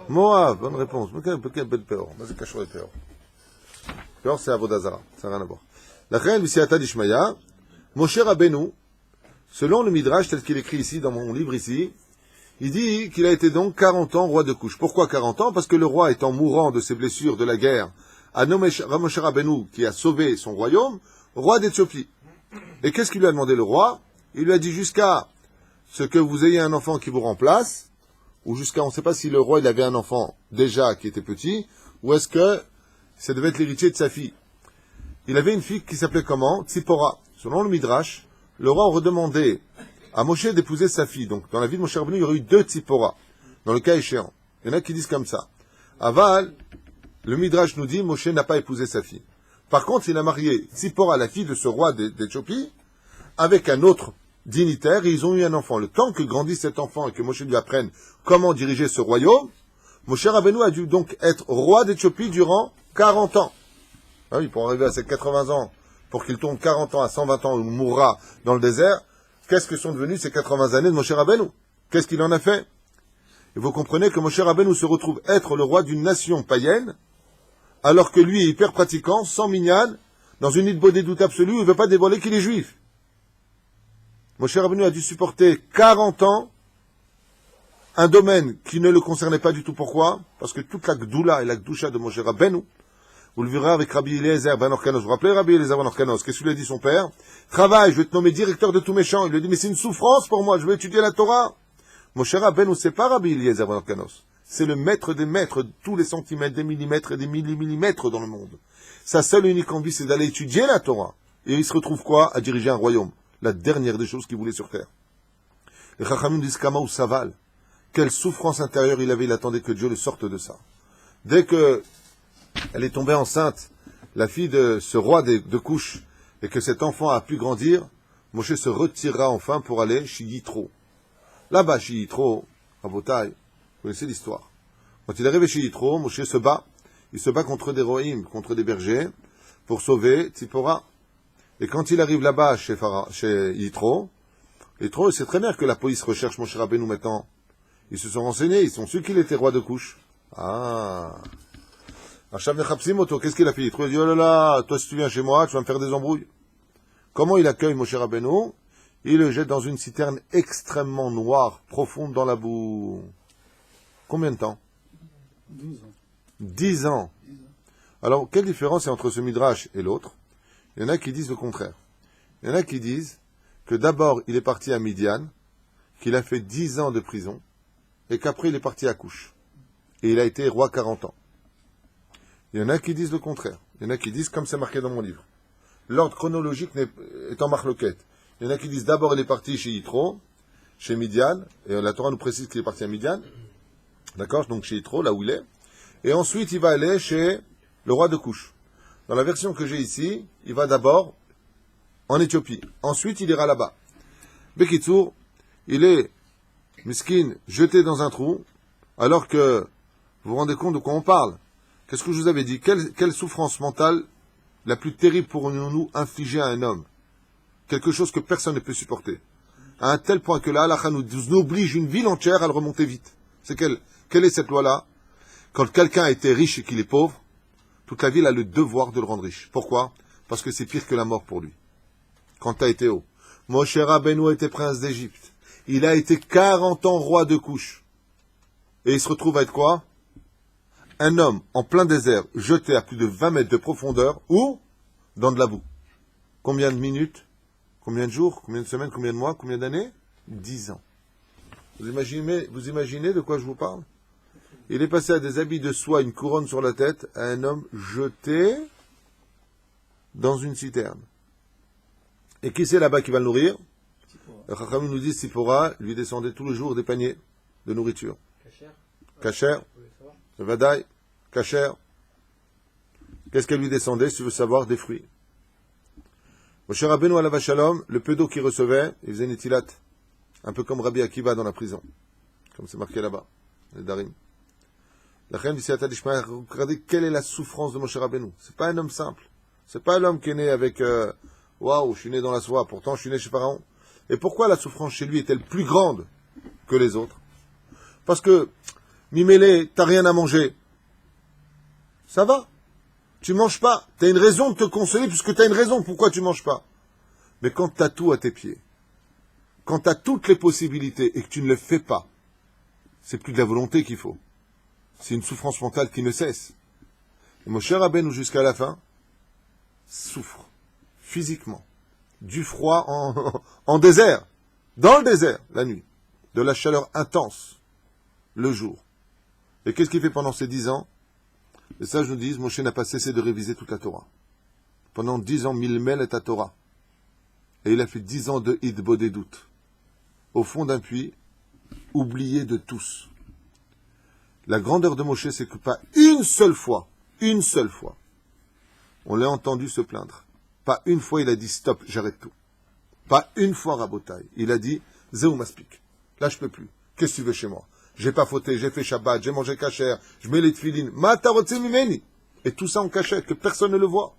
Moab, bonne réponse. Mais quel bel Péor? Mais c'est cachot et Péor. Péor, c'est Avodazara. Ça n'a rien à voir. La reine Visiata d'Ishmaïa, Moshe Rabbeinu, selon le Midrash, tel qu'il écrit ici, dans mon livre ici, il dit qu'il a été donc 40 ans roi de Couche. Pourquoi 40 ans? Parce que le roi, étant mourant de ses blessures de la guerre, a nommé Moshe Rabbeinu, qui a sauvé son royaume, roi d'Éthiopie. Et qu'est-ce qu'il lui a demandé le roi? Il lui a dit jusqu'à ce que vous ayez un enfant qui vous remplace, ou jusqu'à, on ne sait pas si le roi il avait un enfant déjà qui était petit, ou est-ce que ça devait être l'héritier de sa fille. Il avait une fille qui s'appelait comment? Tzipora. Selon le Midrash, le roi aurait demandé à Moshe d'épouser sa fille. Donc, dans la vie de Moshe Rabbeinu, il y aurait eu 2 Tzipora, dans le cas échéant. Il y en a qui disent comme ça. Aval, le Midrash nous dit, Moshe n'a pas épousé sa fille. Par contre, il a marié Tzipora, la fille de ce roi d'Éthiopie, avec un autre dignitaire, et ils ont eu un enfant. Le temps que grandisse cet enfant et que Moshe lui apprenne comment diriger ce royaume, Moshe Rabbeinu a dû donc être roi d'Éthiopie durant 40 ans. Ah oui, pour arriver à ses 80 ans, pour qu'il tombe 40 ans à 120 ans, où il mourra dans le désert, qu'est-ce que sont devenues ces 80 années de Moshe Rabbeinu? Qu'est-ce qu'il en a fait? Et vous comprenez que Moshe Rabbeinu se retrouve être le roi d'une nation païenne, alors que lui est hyper pratiquant, sans mignane, dans une île de doute absolue, où il ne veut pas dévoiler qu'il est juif. Moshe Rabbeinu a dû supporter 40 ans un domaine qui ne le concernait pas du tout. Pourquoi? Parce que toute la Gdoula et la Gdusha de Moshe Rabbeinu, vous le verrez avec Rabbi Eliezer ben Orkanos. Vous vous rappelez Rabbi Eliezer ben Orkanos? Qu'est-ce qu'il lui a dit son père? Travaille, je vais te nommer directeur de tous mes champs. Il lui a dit, mais c'est une souffrance pour moi, je vais étudier la Torah. Moshe Rabbeinu, c'est pas Rabbi Eliezer ben Orkanos. C'est le maître des maîtres, de tous les centimètres, des millimètres et des millimètres dans le monde. Sa seule et unique envie, c'est d'aller étudier la Torah. Et il se retrouve quoi? À diriger un royaume. La dernière des choses qu'il voulait sur terre. Les Chachamim disent Kama ou Saval. Quelle souffrance intérieure il avait, il attendait que Dieu le sorte de ça. Dès que elle est tombée enceinte, la fille de ce roi de Couche, et que cet enfant a pu grandir, Moshe se retirera enfin pour aller chez Yitro. Là-bas, chez Yitro, à Botaï, vous connaissez l'histoire. Quand il arrive chez Yitro, Moshe se bat. Il se bat contre des roïms, contre des bergers, pour sauver Tzipora. Et quand il arrive là-bas chez Yitro, Yitro, il sait très bien que la police recherche Moshe Rabbeinu maintenant. Ils se sont renseignés, ils sont sûrs qu'il était roi de Couche. Ah. Achav Mechapsim Oto, qu'est-ce qu'il a fait? Il dit, oh là là, toi si tu viens chez moi, tu vas me faire des embrouilles. Comment il accueille Moshe Rabbeinu? Il le jette dans une citerne extrêmement noire, profonde dans la boue. Combien de temps? 12 ans. 10 ans. 10 ans. Alors, quelle différence est entre ce Midrash et l'autre? Il y en a qui disent le contraire. Il y en a qui disent que d'abord, il est parti à Midian, qu'il a fait 10 ans de prison, et qu'après, il est parti à Couche. Et il a été roi 40 ans. Il y en a qui disent le contraire. Il y en a qui disent, comme c'est marqué dans mon livre, l'ordre chronologique est en marloquette. Il y en a qui disent d'abord il est parti chez Yitro, chez Midian, et la Torah nous précise qu'il est parti à Midian, d'accord, donc chez Yitro, là où il est, et ensuite il va aller chez le roi de Couche. Dans la version que j'ai ici, il va d'abord en Éthiopie, ensuite il ira là-bas. Bekitsour, il est, miskin, jeté dans un trou, alors que, vous vous rendez compte de quoi on parle? Qu'est-ce que je vous avais dit? Quelle souffrance mentale la plus terrible pour nous infliger à un homme? Quelque chose que personne ne peut supporter. À un tel point que la halakha nous oblige une ville entière à le remonter vite. Quelle est cette loi-là? Quand quelqu'un a été riche et qu'il est pauvre, toute la ville a le devoir de le rendre riche. Pourquoi? Parce que c'est pire que la mort pour lui. Quand tu as été haut. Moshe Rabbeinu était prince d'Égypte. Il a été 40 ans roi de Couche. Et il se retrouve à être quoi? Un homme en plein désert, jeté à plus de 20 mètres de profondeur, ou dans de la boue. Combien de minutes? Combien de jours? Combien de semaines? Combien de mois? Combien d'années? 10 ans. Vous imaginez de quoi je vous parle? Il est passé à des habits de soie, une couronne sur la tête, à un homme jeté dans une citerne. Et qui c'est là-bas qui va le nourrir? Le Chachamim nous dit Sipora lui descendait tous les jours des paniers de nourriture. Kacher, Vadaï, Kacher. Qu'est-ce qu'elle lui descendait, si tu veux savoir? Des fruits. Moshe Rabbeinu alav shalom, le peu d'eau qu'il recevait, il faisait Netilat. Un peu comme Rabbi Akiva dans la prison. Comme c'est marqué là-bas, les Darim. La reine du regardez quelle est la souffrance de Moshe Rabbeinu. C'est pas un homme simple. C'est pas l'homme qui est né avec waouh, je suis né dans la soie, pourtant je suis né chez Pharaon. Et pourquoi la souffrance chez lui est-elle plus grande que les autres? Parce que, Mimélé, t'as rien à manger. Ça va. Tu manges pas. Tu as une raison de te consoler puisque tu as une raison pourquoi tu manges pas. Mais quand tu as tout à tes pieds, quand tu as toutes les possibilités et que tu ne le fais pas, c'est plus de la volonté qu'il faut. C'est une souffrance mentale qui ne cesse. Et mon cher Rabbeinu jusqu'à la fin souffre physiquement du froid en désert, dans le désert la nuit, de la chaleur intense le jour. Et qu'est-ce qu'il fait pendant ces 10 ans? Les sages nous disent, Moshe n'a pas cessé de réviser toute la Torah. Pendant 10 ans, Milmel est à Torah. Et il a fait 10 ans de Hidbo des doutes. Au fond d'un puits, oublié de tous. La grandeur de Moshe, c'est que pas une seule fois, on l'a entendu se plaindre. Pas une fois, il a dit, stop, j'arrête tout. Pas une fois, Rabotai. Il a dit, Zéou Maspik. Là, je peux plus. Qu'est-ce que tu veux chez moi? J'ai pas fauté, j'ai fait Shabbat, j'ai mangé kasher, je mets les tefilines. Matarotse mimeni. Et tout ça en cachette, que personne ne le voit.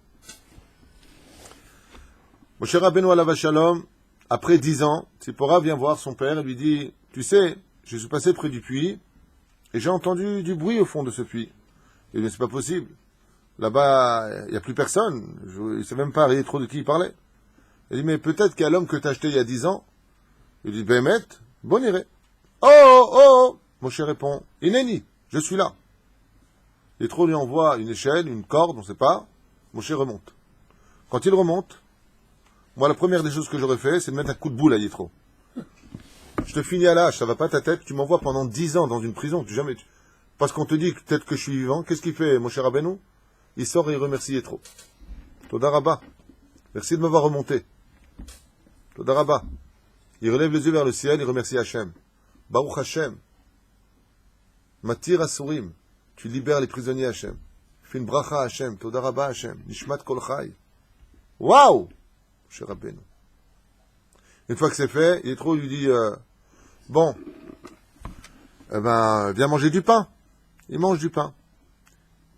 Moshe Rabbeinu alav shalom, après 10 ans, Tzipora vient voir son père et lui dit, tu sais, je suis passé près du puits, et j'ai entendu du bruit au fond de ce puits. Il dit, c'est pas possible. Là-bas, il n'y a plus personne. Je ne sais même pas trop de qui il parlait. Il dit, mais peut-être qu'il y a l'homme que tu as acheté il y a 10 ans. Il dit, Bémet, bon irait. Oh! Moshe répond, Ineni, je suis là. Yitro lui envoie une échelle, une corde, on ne sait pas. Moshe remonte. Quand il remonte, moi, la première des choses que j'aurais fait, c'est de mettre un coup de boule à Yitro. Je te finis à l'âge, ça va pas ta tête, tu m'envoies pendant 10 ans dans une prison, parce qu'on te dit peut-être que je suis vivant, qu'est-ce qu'il fait, Moshe Rabbeinu? Il sort et il remercie Yitro. Toda Rabba. Merci de m'avoir remonté. Toda Rabba. Il relève les yeux vers le ciel, il remercie Hachem. Baruch Hachem. Matir Asurim. Tu libères les prisonniers Hachem. Fais une bracha Hachem. Toda Rabba Hachem. Nishmat Kol Chai. Waouh! Moshe Rabbeinu. Une fois que c'est fait, Yitro lui dit, bon, viens manger du pain. Il mange du pain.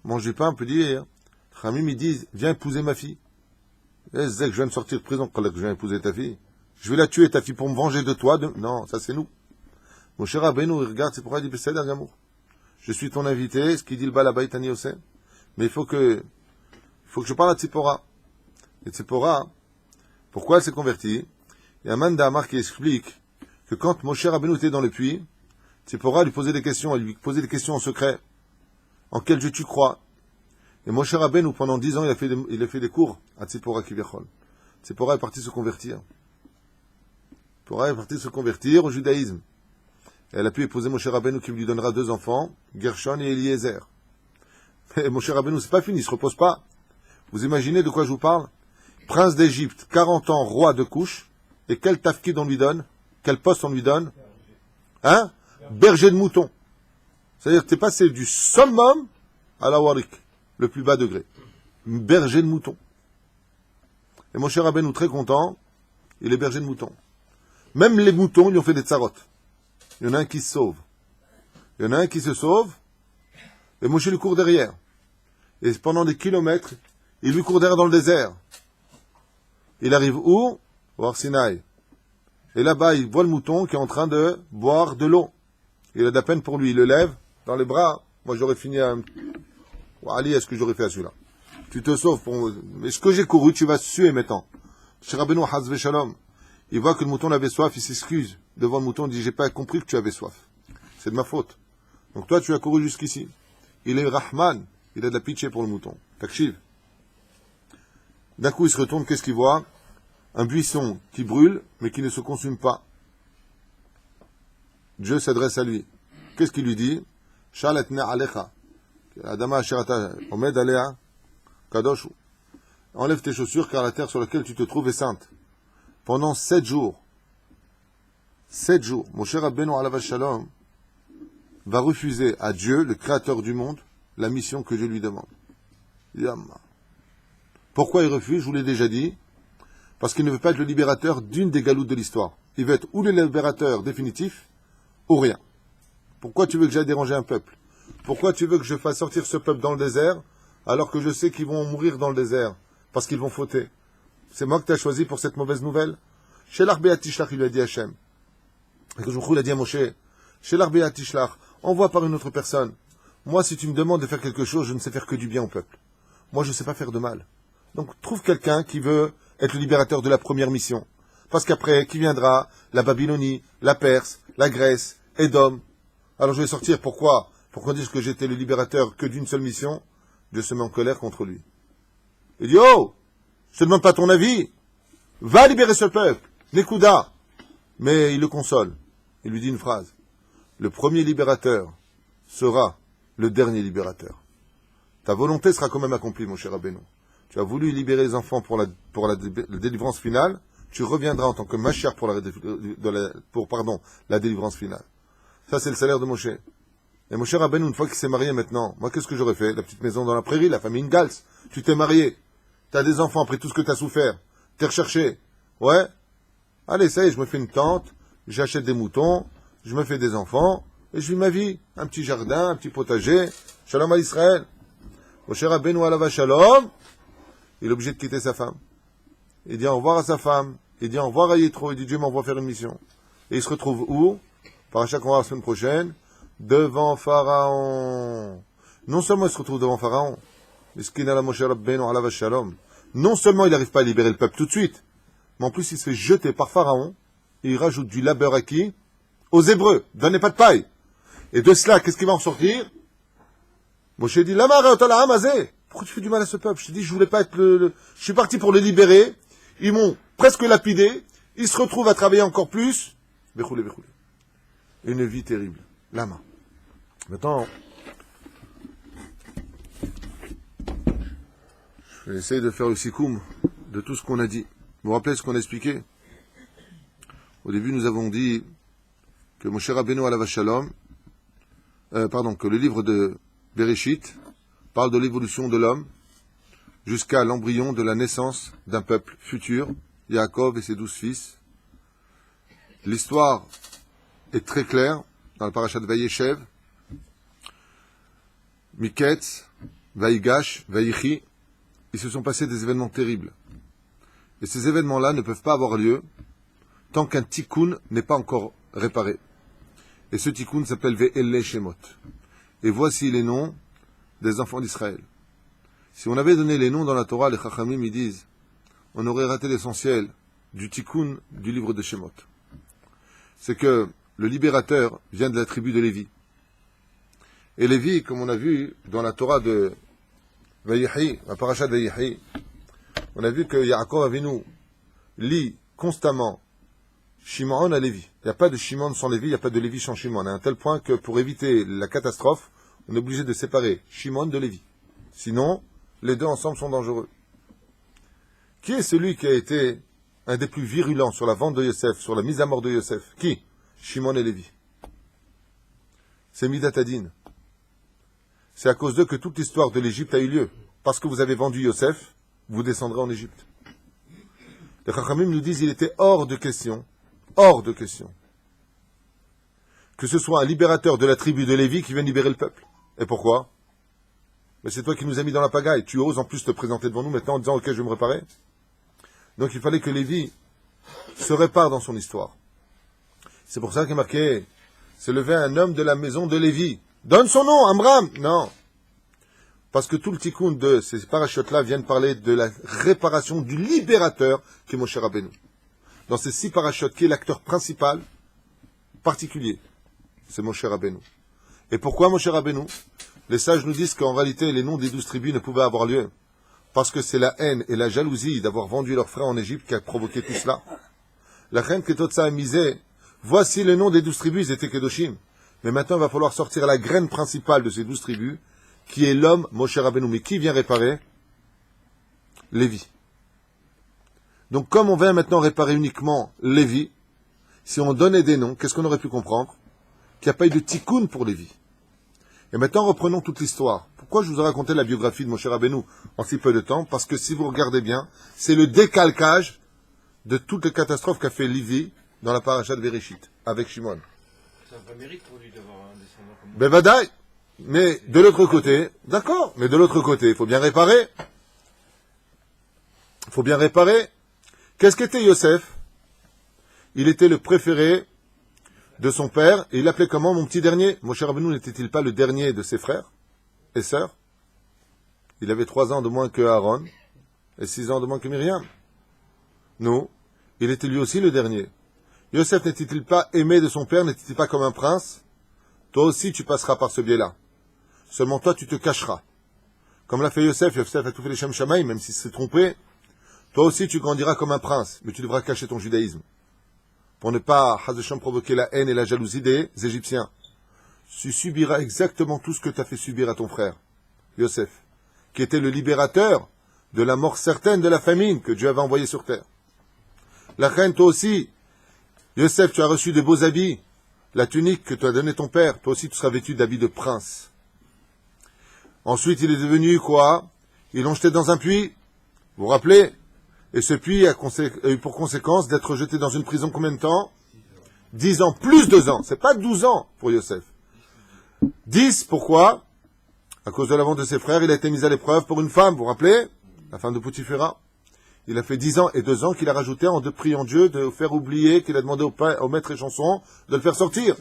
Mange du pain, on peut dire. Khamim, ils disent, viens épouser ma fille. Eh, Zek, je viens de sortir de prison, que je viens épouser ta fille. Je vais la tuer, ta fille, pour me venger de toi. Non, ça c'est nous. Mon cher Rabbeinu, il regarde, c'est pourquoi il dit, Besséder Gamour. Je suis ton invité, ce qu'il dit le Balabait Ani Yosef. Mais il faut que je parle à Tzipora. Et Tzipora, pourquoi elle s'est convertie? Il y a un man d'Amar qui explique que quand Moshe Rabbeinu était dans le puits, Tzipora lui posait des questions, elle lui posait des questions en secret. En quel Dieu tu crois? Et Moshe Rabbeinu, pendant 10 ans, il a fait des cours à Tzipora Kiviachol. Tzipora est partie se convertir. Tzipora est partie se convertir au judaïsme. Et elle a pu épouser Moshe Rabbeinu qui lui donnera 2 enfants, Gershon et Eliezer. Mais Moshe Rabbeinu, c'est pas fini, il se repose pas. Vous imaginez de quoi je vous parle? Prince d'Égypte, 40 ans, roi de Couche, et quel tafkid on lui donne? Quel poste on lui donne? Hein? Berger de mouton. C'est-à-dire que tu es passé du summum à la warik, le plus bas degré. Berger de mouton. Et Moshe Rabbeinu, très content, il est berger de mouton. Même les moutons lui ont fait des tsarotes. Il y en a un qui se sauve. Il y en a un qui se sauve, et Moshe lui court derrière. Et pendant des kilomètres, il lui court derrière dans le désert. Il arrive où? Au Har Sinaï. Et là-bas, il voit le mouton qui est en train de boire de l'eau. Il a de la peine pour lui, il le lève dans les bras. Moi, j'aurais fini à... Ali, est-ce que j'aurais fait à celui-là? Tu te sauves pour... Mais ce que j'ai couru, tu vas suer maintenant. Chez Rabbeinu Hazve Shalom, il voit que le mouton avait soif, il s'excuse devant le mouton, il dit, j'ai pas compris que tu avais soif. C'est de ma faute. Donc toi, tu as couru jusqu'ici. Il est Rahman, il a de la pitié pour le mouton. Takshiv. D'un coup, il se retourne, qu'est-ce qu'il voit? Un buisson qui brûle, mais qui ne se consume pas. Dieu s'adresse à lui. Qu'est-ce qu'il lui dit? Shalatna alecha. Adama asherata omed alea kadoshu. Enlève tes chaussures, car la terre sur laquelle tu te trouves est sainte. Pendant 7 jours, Moshe Rabbeinu alav shalom va refuser à Dieu, le créateur du monde, la mission que Dieu lui demande. Yamma. Pourquoi il refuse? Je vous l'ai déjà dit. Parce qu'il ne veut pas être le libérateur d'une des galoutes de l'histoire. Il veut être ou le libérateur définitif, ou rien. Pourquoi tu veux que j'aille déranger un peuple? Pourquoi tu veux que je fasse sortir ce peuple dans le désert, alors que je sais qu'ils vont mourir dans le désert, parce qu'ils vont fauter? C'est moi que tu as choisi pour cette mauvaise nouvelle? Chez l'Arbéat Tishlach, il lui a dit Hachem. Et que il a dit à Moshe, chez l'Arbéat Tishlach, envoie par une autre personne. Moi, si tu me demandes de faire quelque chose, je ne sais faire que du bien au peuple. Moi, je ne sais pas faire de mal. Donc, trouve quelqu'un qui veut être le libérateur de la première mission. Parce qu'après, qui viendra? La Babylonie, la Perse, la Grèce, Édom. Alors je vais sortir, pourquoi? Pour qu'on dise que j'étais le libérateur que d'une seule mission. Dieu se met en colère contre lui. Il dit, oh, je te demande pas ton avis. Va libérer ce peuple. Nekouda. Mais il le console. Il lui dit une phrase. Le premier libérateur sera le dernier libérateur. Ta volonté sera quand même accomplie, mon cher Rabbeinu. Tu as voulu libérer les enfants pour la délivrance finale, tu reviendras en tant que Mashiach pour la délivrance finale. Ça, c'est le salaire de Moshe. Et Moshe Rabbeinu, une fois qu'il s'est marié maintenant, moi, qu'est-ce que j'aurais fait? La petite maison dans la prairie, la famille Ingals. Tu t'es marié. Tu as des enfants après tout ce que tu as souffert. T'es recherché. Ouais. Allez, ça y est, je me fais une tente, j'achète des moutons, je me fais des enfants, et je vis ma vie. Un petit jardin, un petit potager. Shalom à Israël. Moshe Rabbeinu alav shalom. Il est obligé de quitter sa femme. Il dit au revoir à sa femme. Il dit au revoir à Yitro. Il dit Dieu m'envoie faire une mission. Et il se retrouve où? Parachat qu'on va la semaine prochaine. Devant Pharaon. Non seulement il se retrouve devant Pharaon. Non seulement il n'arrive pas à libérer le peuple tout de suite. Mais en plus il se fait jeter par Pharaon. Et il rajoute du labeur à qui? Aux Hébreux. Donnez pas de paille. Et de cela, qu'est-ce qui va en sortir? Moshe dit Lama re'otala hamazeh. Pourquoi tu fais du mal à ce peuple? Je t'ai dit, je voulais pas être Je suis parti pour les libérer. Ils m'ont presque lapidé. Ils se retrouvent à travailler encore plus. Bechoulé. Une vie terrible. Lama. Maintenant, je vais essayer de faire le sikoum de tout ce qu'on a dit. Vous vous rappelez ce qu'on a expliqué? Au début, nous avons dit que Moshe Rabbeinu alav shalom, que le livre de Bereshit parle de l'évolution de l'homme jusqu'à l'embryon de la naissance d'un peuple futur, Yaakov et ses 12 fils. L'histoire est très claire dans le parashat de Vayeshev, Miketz, Vayigash, Vayichi. Il se sont passés des événements terribles. Et ces événements-là ne peuvent pas avoir lieu tant qu'un tikkun n'est pas encore réparé. Et ce tikkun s'appelle Ve'ele Shemot. Et voici les noms des enfants d'Israël. Si on avait donné les noms dans la Torah, les Chachamim, ils disent, on aurait raté l'essentiel du tikkun du livre de Shemot. C'est que le libérateur vient de la tribu de Lévi. Et Lévi, comme on a vu dans la Torah de Vayehi, la paracha de Vayehi, on a vu que Yaakov Avinu lit constamment Shimon à Lévi. Il n'y a pas de Shimon sans Lévi, il n'y a pas de Lévi sans Shimon. À un tel point que pour éviter la catastrophe, on est obligé de séparer Shimon de Lévi. Sinon, les deux ensemble sont dangereux. Qui est celui qui a été un des plus virulents sur la vente de Yosef, sur la mise à mort de Yosef? Qui? Shimon et Lévi. C'est Midat Hadin. C'est à cause d'eux que toute l'histoire de l'Égypte a eu lieu. Parce que vous avez vendu Yosef, vous descendrez en Égypte. Les Chachamim nous disent qu'il était hors de question, que ce soit un libérateur de la tribu de Lévi qui vienne libérer le peuple. Et pourquoi? Mais c'est toi qui nous as mis dans la pagaille. Tu oses en plus te présenter devant nous maintenant en disant « Ok, je vais me réparer ». Donc il fallait que Lévi se répare dans son histoire. C'est pour ça qu'il est marqué « C'est levé un homme de la maison de Lévi ». Donne son nom, Amram. Non. Parce que tout le tikkun de ces parachutes-là viennent parler de la réparation du libérateur qui est Moshe Rabbeinu. Dans ces 6 parachutes, qui est l'acteur principal, particulier, c'est Moshe Rabbeinu. Et pourquoi Moshe Rabbeinu? Les sages nous disent qu'en réalité, les noms des 12 tribus ne pouvaient avoir lieu. Parce que c'est la haine et la jalousie d'avoir vendu leurs frères en Égypte qui a provoqué tout cela. La reine Ketotsa a misé, voici le nom des 12 tribus, ils étaient Kedoshim. Mais maintenant, il va falloir sortir la graine principale de ces 12 tribus, qui est l'homme Moshe Rabbeinu. Mais qui vient réparer? Lévi. Donc, comme on vient maintenant réparer uniquement Lévi, si on donnait des noms, qu'est-ce qu'on aurait pu comprendre? Qu'il n'y a pas eu de tikkun pour Lévi. Et maintenant, reprenons toute l'histoire. Pourquoi je vous ai raconté la biographie de Moshe Rabbeinu en si peu de temps? Parce que si vous regardez bien, c'est le décalcage de toutes les catastrophes qu'a fait Lévi dans la paracha de Bereshit, avec Shimon. C'est un vrai mérite pour lui d'avoir un descendant comme moi. Ben badaï. Mais de l'autre côté, d'accord, mais de l'autre côté, il faut bien réparer. Il faut bien réparer. Qu'est-ce qu'était Yosef? Il était le préféré de son père, et il l'appelait comment, mon petit dernier? Moshe Rabbeinu n'était-il pas le dernier de ses frères et sœurs? Il avait 3 ans de moins que Aaron, et 6 ans de moins que Myriam. Non, il était lui aussi le dernier. Yosef n'était-il pas aimé de son père, n'était-il pas comme un prince? Toi aussi tu passeras par ce biais-là. Seulement toi tu te cacheras. Comme l'a fait Yosef, Yosef a tout fait les Shem Shamaï, même s'il s'est trompé. Toi aussi tu grandiras comme un prince, mais tu devras cacher ton judaïsme. Pour ne pas, Hazesham, provoquer la haine et la jalousie des Égyptiens. Tu subiras exactement tout ce que tu as fait subir à ton frère, Yosef, qui était le libérateur de la mort certaine de la famine que Dieu avait envoyée sur terre. La reine, toi aussi, Yosef, tu as reçu de beaux habits, la tunique que tu as donnée ton père, toi aussi tu seras vêtu d'habits de prince. Ensuite, il est devenu quoi? Ils l'ont jeté dans un puits, vous vous rappelez? Et ce puits a eu pour conséquence d'être jeté dans une prison combien de temps? 10 ans, plus 2 ans. C'est pas 12 ans pour Yosef. 10, pourquoi? À cause de la vente de ses frères, il a été mis à l'épreuve pour une femme, vous vous rappelez? La femme de Poutiféra. Il a fait 10 ans et 2 ans qu'il a rajouté en priant Dieu de faire oublier, qu'il a demandé au maître et chanson de le faire sortir.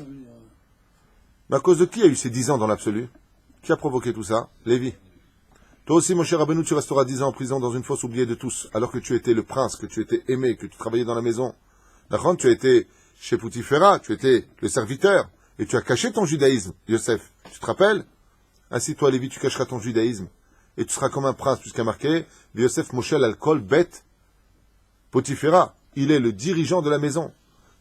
Mais à cause de qui a eu ces 10 ans dans l'absolu? Qui a provoqué tout ça? Lévi. Toi aussi, mon cher Rabbeinu, tu resteras 10 ans en prison dans une fosse oubliée de tous, alors que tu étais le prince, que tu étais aimé, que tu travaillais dans la maison. D'accord, tu as été chez Poutiféra, tu étais le serviteur, et tu as caché ton judaïsme, Yosef. Tu te rappelles? Ainsi, toi, Lévi, tu cacheras ton judaïsme, et tu seras comme un prince, puisqu'il y a marqué, Yosef Moshe l'alcool bête Poutiféra. Il est le dirigeant de la maison.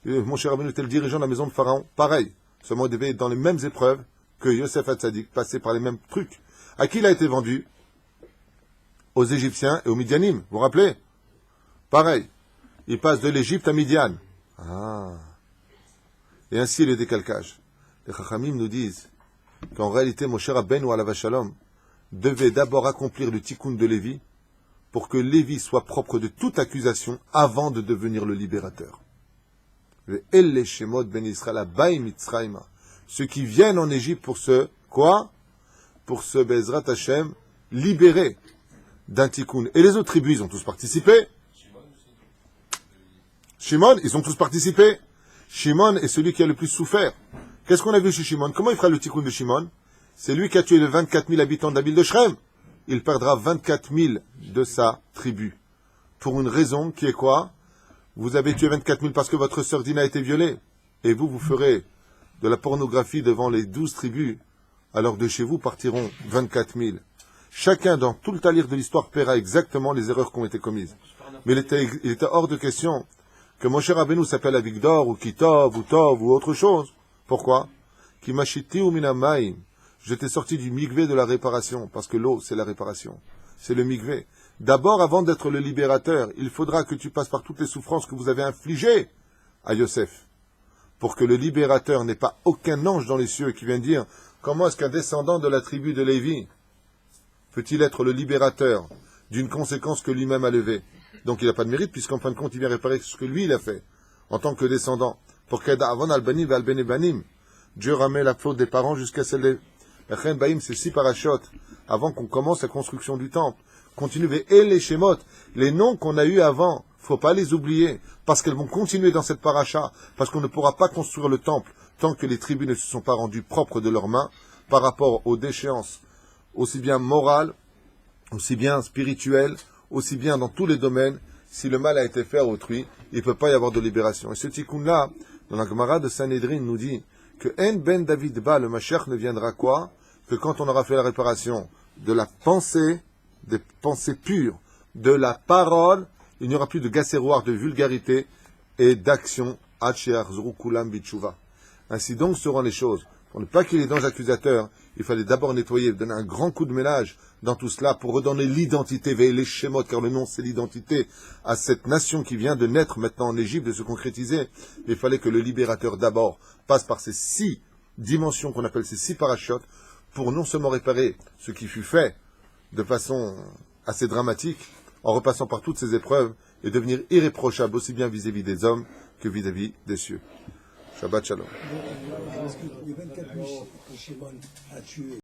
Mon cher Rabbeinu était le dirigeant de la maison de Pharaon. Pareil. Seulement, il devait être dans les mêmes épreuves que Yosef Hatzadik, passer par les mêmes trucs. À qui il a été vendu? Aux Égyptiens et aux Midianim, vous vous rappelez? Pareil. Il passe de l'Égypte à Midian. Ah. Et ainsi le décalcage. Les Chachamim nous disent qu'en réalité, Moshe Rabbeinu alav shalom devait d'abord accomplir le tikkun de Lévi pour que Lévi soit propre de toute accusation avant de devenir le libérateur. Le Elle Shemot ben Israël Abai Mitzrayma. Ceux qui viennent en Égypte pour se, quoi? Pour se Bezrat Hashem libérer d'un tikkun. Et les autres tribus, ils ont tous participé. Shimon, ils ont tous participé. Shimon est celui qui a le plus souffert. Qu'est-ce qu'on a vu chez Shimon? Comment il fera le tikkun de Shimon? C'est lui qui a tué les 24 000 habitants de la ville de Shrem. il perdra 24 000 de sa tribu. Pour une raison qui est quoi? Vous avez tué 24 000 parce que votre sœur Dina a été violée. Et vous, vous ferez de la pornographie devant les 12 tribus. Alors de chez vous partiront 24 000. Chacun dans tout le talir de l'histoire paiera exactement les erreurs qui ont été commises. Mais il était hors de question que Moshe Rabbeinu s'appelle Avigdor, ou Kitov, ou Tov, ou autre chose. Pourquoi? Kimashiti ou Minamaim. Je t'ai sorti du migvé de la réparation, parce que l'eau, c'est la réparation. C'est le migvé. D'abord, avant d'être le libérateur, il faudra que tu passes par toutes les souffrances que vous avez infligées à Yosef, pour que le libérateur n'ait pas aucun ange dans les cieux qui vienne dire comment est-ce qu'un descendant de la tribu de Lévi peut-il être le libérateur d'une conséquence que lui-même a levée? Donc il n'a pas de mérite, puisqu'en fin de compte, il vient réparer ce que lui, il a fait, en tant que descendant. Pour qu'Adavon al-Banim va al-Benebanim, Dieu ramène la faute des parents jusqu'à celle des... Chen Baïm, c'est 6 parachutes, avant qu'on commence la construction du temple. Continuez, et les Shemot, les noms qu'on a eus avant, faut pas les oublier, parce qu'elles vont continuer dans cette paracha, parce qu'on ne pourra pas construire le temple tant que les tribus ne se sont pas rendues propres de leurs mains, par rapport aux déchéances, aussi bien morales, aussi bien spirituelles, aussi bien dans tous les domaines. Si le mal a été fait à autrui, il ne peut pas y avoir de libération. Et ce tikkun-là, dans la Gemara de Sanhedrin, nous dit que En ben David ba, le Mashiach ne viendra quoi? Que quand on aura fait la réparation de la pensée, des pensées pures, de la parole, il n'y aura plus de gasséroir, de vulgarité et d'action. Ainsi donc seront les choses. Pour ne pas qu'il y ait d'anges accusateurs, il fallait d'abord nettoyer, donner un grand coup de ménage dans tout cela pour redonner l'identité, veiller les Shemot, car le nom c'est l'identité, à cette nation qui vient de naître maintenant en Égypte, de se concrétiser. Il fallait que le libérateur d'abord passe par ces 6 dimensions qu'on appelle ces 6 parachutes, pour non seulement réparer ce qui fut fait de façon assez dramatique, en repassant par toutes ces épreuves, et devenir irréprochable aussi bien vis-à-vis des hommes que vis-à-vis des cieux. Shabbat Shalom. Parce que les 24 000 que Shimon a tués,